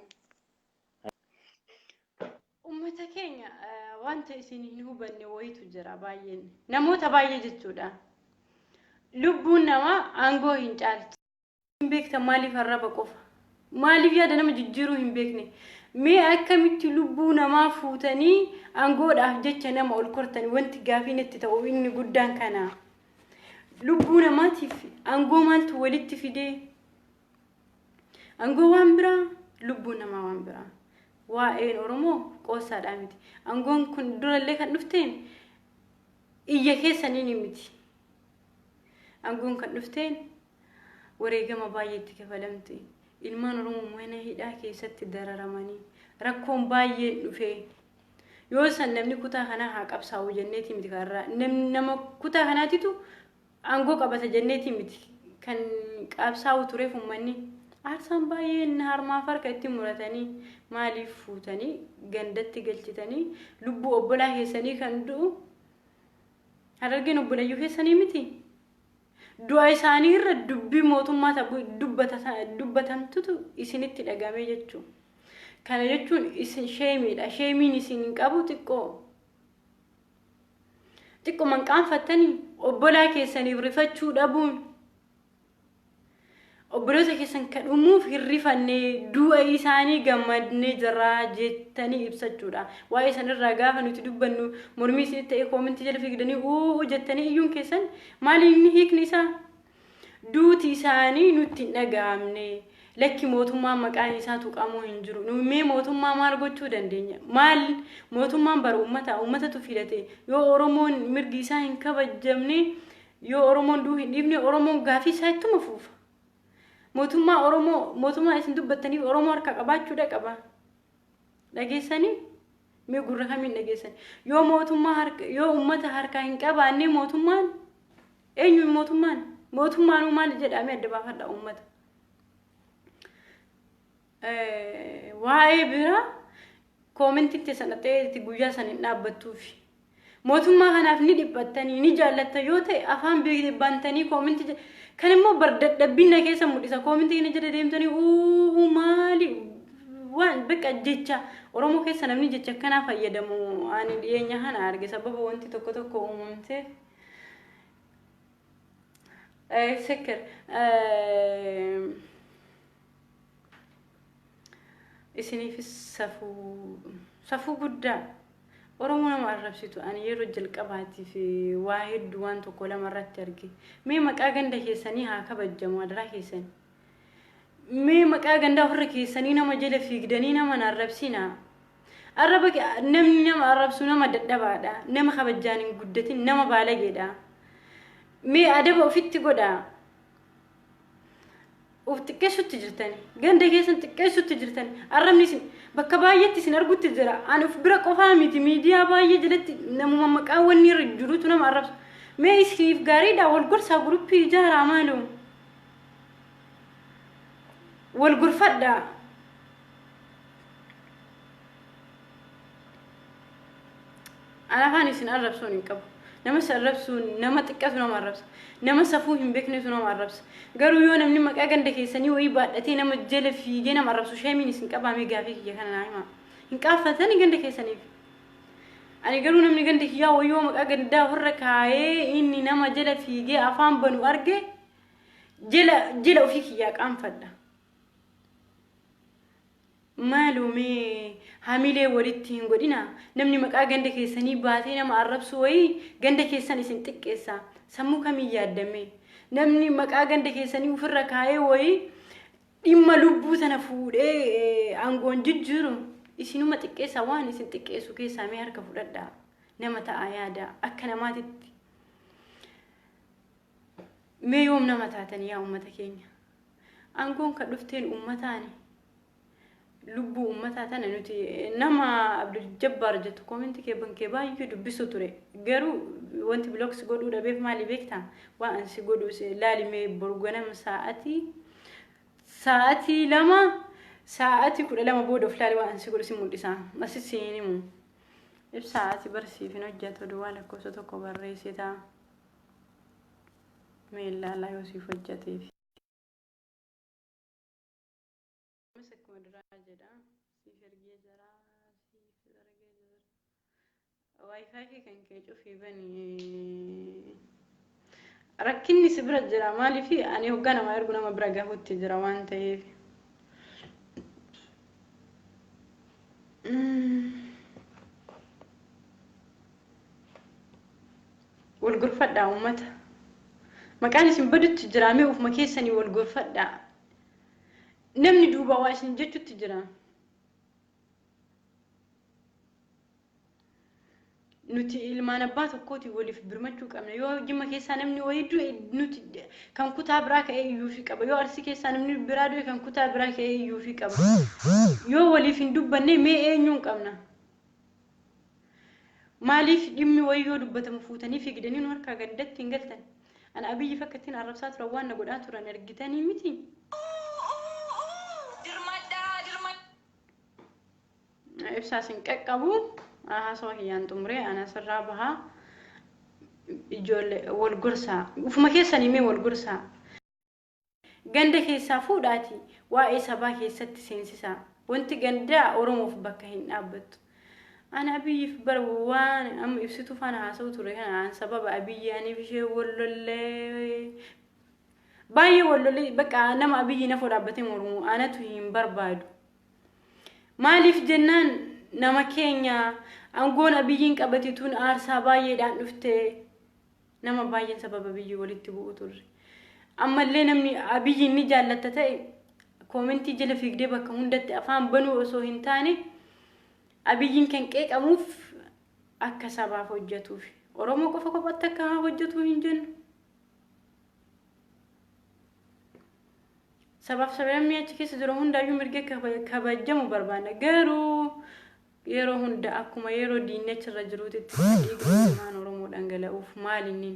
Ummata keenya wanta isin hin hubanne wayitu jira baay'een. Namoota baay'ee jechuudha. Lubbuun namaa aangoo hin caalti. Hin beektan maaliif arraba qofa? Maaliif yaada nama jijjiiruu hin beekne? Mee akkamitti lubbuu namaa fuutanii aangoodhaaf jecha nama ol kortanii wanti gaafiin itti ta'u inni guddaan kana. Lubbuu namaatiif aangoo maaltu walitti fidee aangoo waan biraa lubbuu namaa waan biraa waa'een Oromoo qoosaadhaa miti aangoon kun durallee kan dhufteen iyya keessanii miti aangoon kan dhufteen wareegama baay'eetti kafalamte ilmaan Oromoo mana hidhaa keessatti dararamanii rakkoon baay'een dhufee yoo san namni kutaa kanaa haa qabsaa'u jenneeti miti karraa nama kutaa kanaatitu Angoo qabata jenneeti miti kan qabsaa'u tureef uummanni aarsaan baay'een harmaaf harka itti muratanii maaliif fuutanii gandatti galchitanii lubbuu obbolaa keessanii kan du'u harargeen obbolayyuu keessanii miti du'a isaanii irra dubbii mootummaa dubbatamtutu isinitti dhagamee jechuun kana jechuun isin sheemiidha sheemiin isin qabu xiqqoo man qaanfattanii obbolaa keessaniif rifachuu dhabuun obboloota keessan kadhumuuf hirrifanne du'a isaanii gammadnee jirraa jettanii ibsachuudha. Waa'ee sanirraa gaafa nuti dubbannu mormii isinitti ta'e koomentii jala fiigdanii uu jettanii iyyuun keessan maali inni hiikni isaa? Duuti isaanii nutti hin dhagahamne lakki mootummaan maqaan isaa tuqamoo hin jiru nu mee mootummaa maal gochuu dandeenya maal mootummaan bara ummatatu filate yoo oromoon mirgi isaa hin kabajamne yoo oromoon duu hin dhibne oromoon gaafii isaa ittuma fuufa mootummaa isin dubbattaniif oromoo harka qabaachuudha qaba dhageessanii mee gurra kamiin dhageessan yoo mootummaa harka yoo ummata harka hin qabaanne mootummaan eenyu mootummaan maal jedhamee adda baafadha ummata waa'ee bira koomentii teessan ta'etti guyyaa san hin dhaabbattuufi mootummaa kanaaf ni dhiphattanii ni jaallatta yoo ta'e afaan bantanii koomentii kan immoo bardadhabbiina keessa mul'isa koomentii ni jedha deemtanii maali waan beqa jecha oromoo keessa namni jecha kana fayyadamu ani dhiyeenya kana arge sababa wanti tokko uumamteef seker isiniif safuu guddaa oromoo nama arrabsitu ani yeroo jalqabaatiif waa hedduu waan tokko lama irratti arge mee maqaa ganda keessanii haa kabajamu adaraa keessanii mee maqaa ganda ofirra keessanii nama jala fiigdanii nama arrabsina arraba namni nama arrabsu nama dadhabaadha nama kabajaan hin guddatin nama baalageedha mee adaba ofitti godha of xiqqeessutti jirtani ganda keessan xiqqeessutti jirtani arrabni isin bakka baay'eetti isin argutti jira ani of bira qofaa miti miidiyaa baay'ee jalatti namuma maqaa wanni irra jirutu nama arrabsu mee isiniif gaariidha wal gorsaa guruppii ijaaraa maaloo wal gorfadha ana afaan isin arrabsuun hin qabu nama sarrabsuun nama xiqqatu nama arrabsa nama safuu hin beeknetu nama arrabsa garuu yoo namni maqaa ganda keessanii wayii baadhatee nama jala fiigee nama arrabsu sheemiin isin qabaamee gaafii kiyya kana naa hima hin qaaffatanii ganda keessaniif ani garuu namni ganda kiyyaa wayii yoo maqaa gandaa ofirra kaayee inni nama jala fiigee afaan banu arge jala ofii kiyyaa qaanfadha maalumee hamilee walitti hin godhina namni maqaa ganda keessanii baatee nama arrabsu wayii ganda keessan isin xiqqeessa sammuu kamii yaaddame namni maqaa ganda keessanii ofirra kaayee wayii dhimma lubbuu tana fuudhee aangoon jijjiiru isinuma xiqqeessa waan isin xiqqeessu keessaa mee harka fudhadhaa nama ta'a yaada akka namaatitti mee yoom nama taatan yaa ummata keenya aangoon kan dhufteen ummataani lubbu ummata tana nuti nama Abdul Jabbar jettu commenti ke banke baay'ee dubbisu ture garuu wanti blocks godhu dhabeef maali beekta waan ansi godhu laalime borgonam sa'ati lama sa'ati kudha lama booda of laali waan ansi godhu si mul'isa masisiinimu ibsaati barsiifin hojjetu duwwaa lakkoofsa tokko barreessita meella la yoosif hojjeteef Wi-Fi kan keecu fi bani rakkinni sibira jira maali fi ani hogga nama ergu nama bira gahutti jira waan ta'eef wal gurfadha ummata maqaan isin badutti jira mee ufuma keessanii wal gurfadha namni duuba waa isin jechutti jira nuti ilmaan abbaa tokkooti waliif birmachuu qabna yoo jimma keessaa namni wayidu nuti kan kutaa biraa ka'ee iyyuu fi qaba yoo arsi keessaa namni biraa du'e kan kutaa biraa ka'ee iyyuu fi qaba yoo waliif hin dubbanne mee eenyuun qabna maaliif dhimmi wayii yoo dubbatamu fuutanii fiigdanii nu harkaa gaddatti hin galtan ana abiyyi fakkattiin arrabsaa turan waan na godhaa turan argitanii miti ibsaas hin qaqqabu haasawaa kiyyaan xumuree ana sirraa bahaa ijoollee wal gorsaa ufuma keessanii mee wal gorsaa ganda keessaa fuudhaati waa'ee sabaa keessatti seensisaa wanti gandaa oromoof bakka hin dhaabbattu ana abiyyiif bara waan amma ibsitu faana haasa'u ture kana an sababa abiyyi aniif ishee wallollee baay'ee wallollee bakka nama abiyyi nafa dhaabbatee mormu anatu hin barbaadu maaliif jennaan nama keenya angoon abiyyiin qabatituun aarsaa baay'eedhaan dhufte nama baay'een sababa biyyi walitti bu'u turre ammallee namni abiyyiin ni jaallatta ta'e koomentii jala fiigdee bakka hundatti afaan banuu osoo hin taane abiyyiin kan qeeqamuuf akka sabaaf hojjetuuf Oromoo qofa qofaatti akka hojjetu hin jennu. Sabaaf sablammii achi keessa jiru hundaayyuu mirga kabajamu barbaada. Garuu yeroo hunda akkuma yeroo diinni achirra jiruutti dhiigni Oromoo dhangala'uuf maal inni?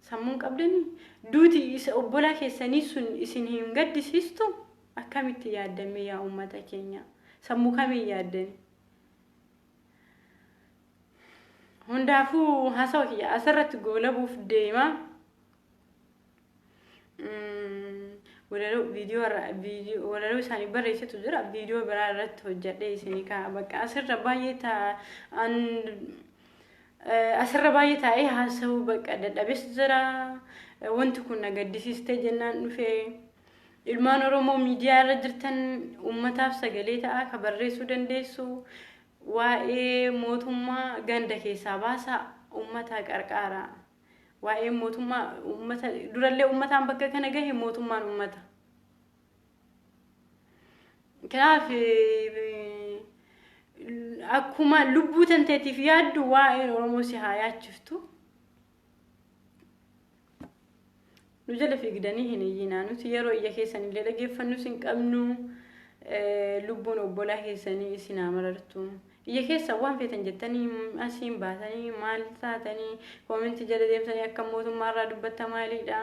Sammuun qabdanii duuti isa obbolaa keessanii sun isin hin gaddisiistu akkamitti yaaddame yaa uummata keenya? Sammuu kamiin yaaddani? Hundaafuu haasawaa kiyya asirratti goolabuuf deema. Walaloo isaanii barreessitu jira. Viidiyoo biraa irratti hojjedhee isinii kaa bakka asirra baay'ee taa'ee haasawuu bakka dadhabes jira. Wanti kun na gaddisiistee jennaan dhufee ilmaan Oromoo miidiyaa irra jirtan uummataaf sagalee ta'aa ka barreessuu dandeessu. Waa'ee mootummaa ganda keessaa baasaa uummataa qarqaara. Waa'ee mootummaa uummata durallee uummataan bakka kana gahe mootummaan uummata. Kanaaf akkuma lubbuu tanteetiif yaaddu waa'een Oromoo si haa yaachiftu. Nu jala fiigdanii hin iyyinaa nuti yeroo iyya keessanii illee dhaggeeffannus hin qabnu. Lubbuun obbolaa keessanii isin amarartu. Iyya keessa waan feetan jettanii asiin baatanii maal taatanii koomentii jala deemtanii akka mootummaarraa dubbatta maalidha?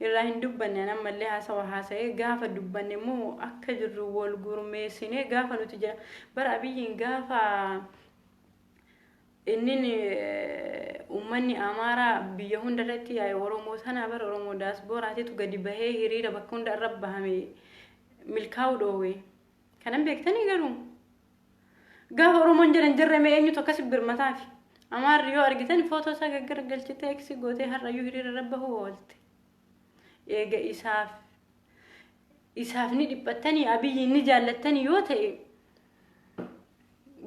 Irraa hin dubbanne ammallee haasa'ee gaafa dubbanne immoo akka jirru wal gurmeessinee gaafa nuti jira bara abiyyiin gaafa inni uummanni Amaaraa biyya hundarratti yaa'e Oromoo sana bara Oromoo daasbooraatiitu gadi bahee hiriira bakka hunda irra bahame milkaa'u dhoowwe. Kanan beektanii garuu gaafa Oromoon jiran jirrame eenyutu akkas birmataafi. Amaarri yoo argitan footoo isaa gaggargalchitee eksi gootee har'ayyuu hiriira irra bahuu oolte. Eega isaaf ni dhiphattanii abiyyi ni jaallattanii yoo ta'e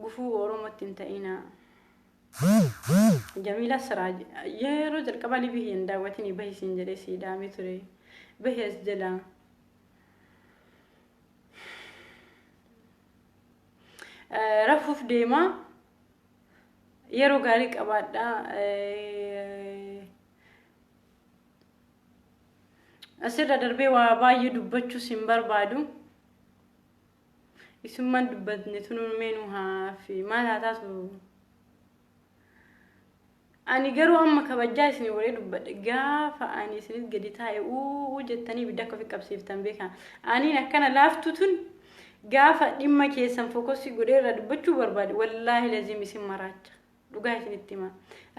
gufuu Oromootti hin ta'inaa. Jamiila Siraaj yeroo jalqabaa libii hin daawwatinii bahi siin jedhee sii dhaamee ture. Bahi as jalaa. Rafuuf deema yeroo gaarii qabaadha. Asirra darbee waa baay'ee dubbachuus hin barbaadu. Isummaan dubbatne tunuun meenuu haafi maal haa taatu? Ani garuu amma kabajaa isin walii dubbadhe gaafa ani isin gadi taa'e jettanii ibidda akka ofi qabsiiftan beekaa. Ani akkana laaftu tun gaafa dhimma keessan fookosii godhee irraa dubbachuu barbaade wallaahi lazim isin maraacha. Dhugaa isinitti hima.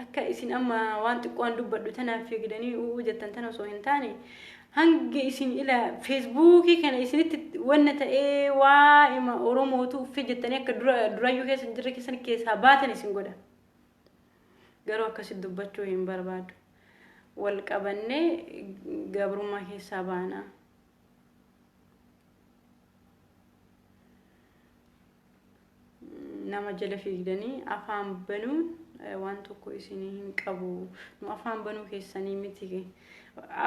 Akka isin amma waan xiqqoon dubbadhu tanaaf fiigdanii jettan tana osoo hin taane hanga isin ila Facebookii kana isinitti wanna ta'ee waa Oromootu uffe jettanii akka durayyuu keessan jirre keessaa baatan isin godha. Garuu akkasitti dubbachuu hin barbaadu. Wal qabannee gabrummaa keessaa baana. Nama jala fiigdanii afaan banuun waan tokko isinii hin qabu. Nu afaan banuu keessanii miti.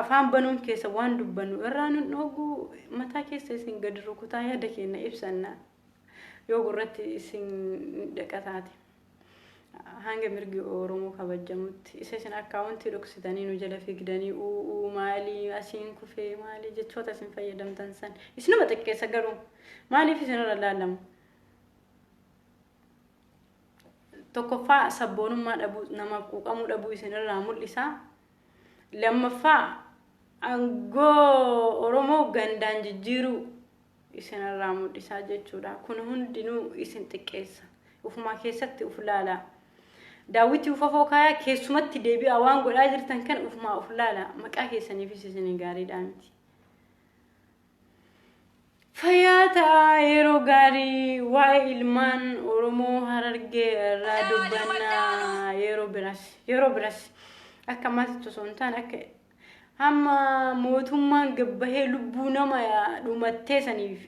Afaan banuun keessa waan dubbannu irraa nu dhoogu mataa keessa isin gadi rukutaa yaada keenya ibsanna. Yoo gurratti isin dhaqataate. Hanga mirgi Oromoo kabajamutti isa isin akkaawuntii dhoksitanii nu jala fiigdanii maalii asiin kufee maalii jechoota isin fayyadamtan san isinuma xiqqeessa garuu maaliif isinirra laalamu? Tokkoffaa sabboonummaa dhabuu nama quuqamuu dhabuu isinirraa mul'isa. Lammaffaa aangoo Oromoo gandaan jijjiiruu isinirraa mul'isa jechuudha. Kun hundinuu isin xiqqeessa. Ufumaa keessatti uf laala. Daawwitii ufafoo kaayaa keessumatti deebi'aa waan godhaa jirtan kan ufumaa uf laala. Maqaa keessaniifis isin gaariidha miti. Fayyaa ta'a yeroo gaarii waa'ee ilmaan Oromoo Harargee irraa dubbannaa yeroo biras akka maatiitti osoo hin taane akka hamma mootummaan gabbahee lubbuu nama dhumattee saniif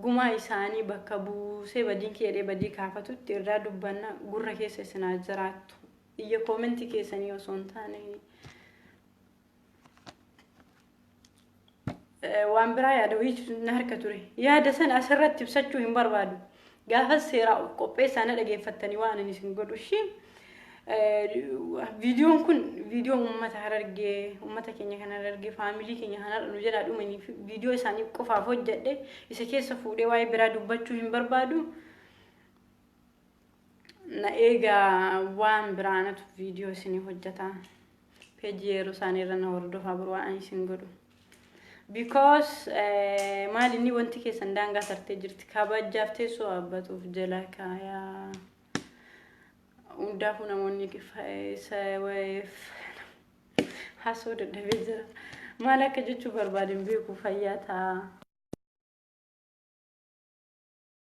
gumaa isaanii bakka buusee badiin keedhee badii kaafatutti irraa dubbanna gurra keessa isinaa jiraattu. Iyya koomentii keessanii osoo hin taane waan biraa yaada wayii na harka ture. Yaada sana asirratti ibsachuu hin barbaadu. Gaafa seeraa qopheessaana dhageeffattanii waan ani isin godhu shi. Viidiyoon kun viidiyoo uummata Harargee, uummata keenya kan Harargee, faamilii keenya kan Harargee jedhaa dhumanii viidiyoo isaanii qofaaf hojjedhe isa keessa fuudhee waa'ee biraa dubbachuu hin barbaadu. Na egaa waan biraanatu viidiyoo isinii hojjeta. Peejii yeroo isaanii irra na hordofaa biroo waan isin godhu. Because maal inni wanti keessan daangaa tartee jirti. Kabajaaf teessoo dhaabbatuuf jala kaayaa. Hundaafuu namoonni haasoo dadhabee jira. Maal akka jechuu barbaadan beekuu fayyaa ta'a.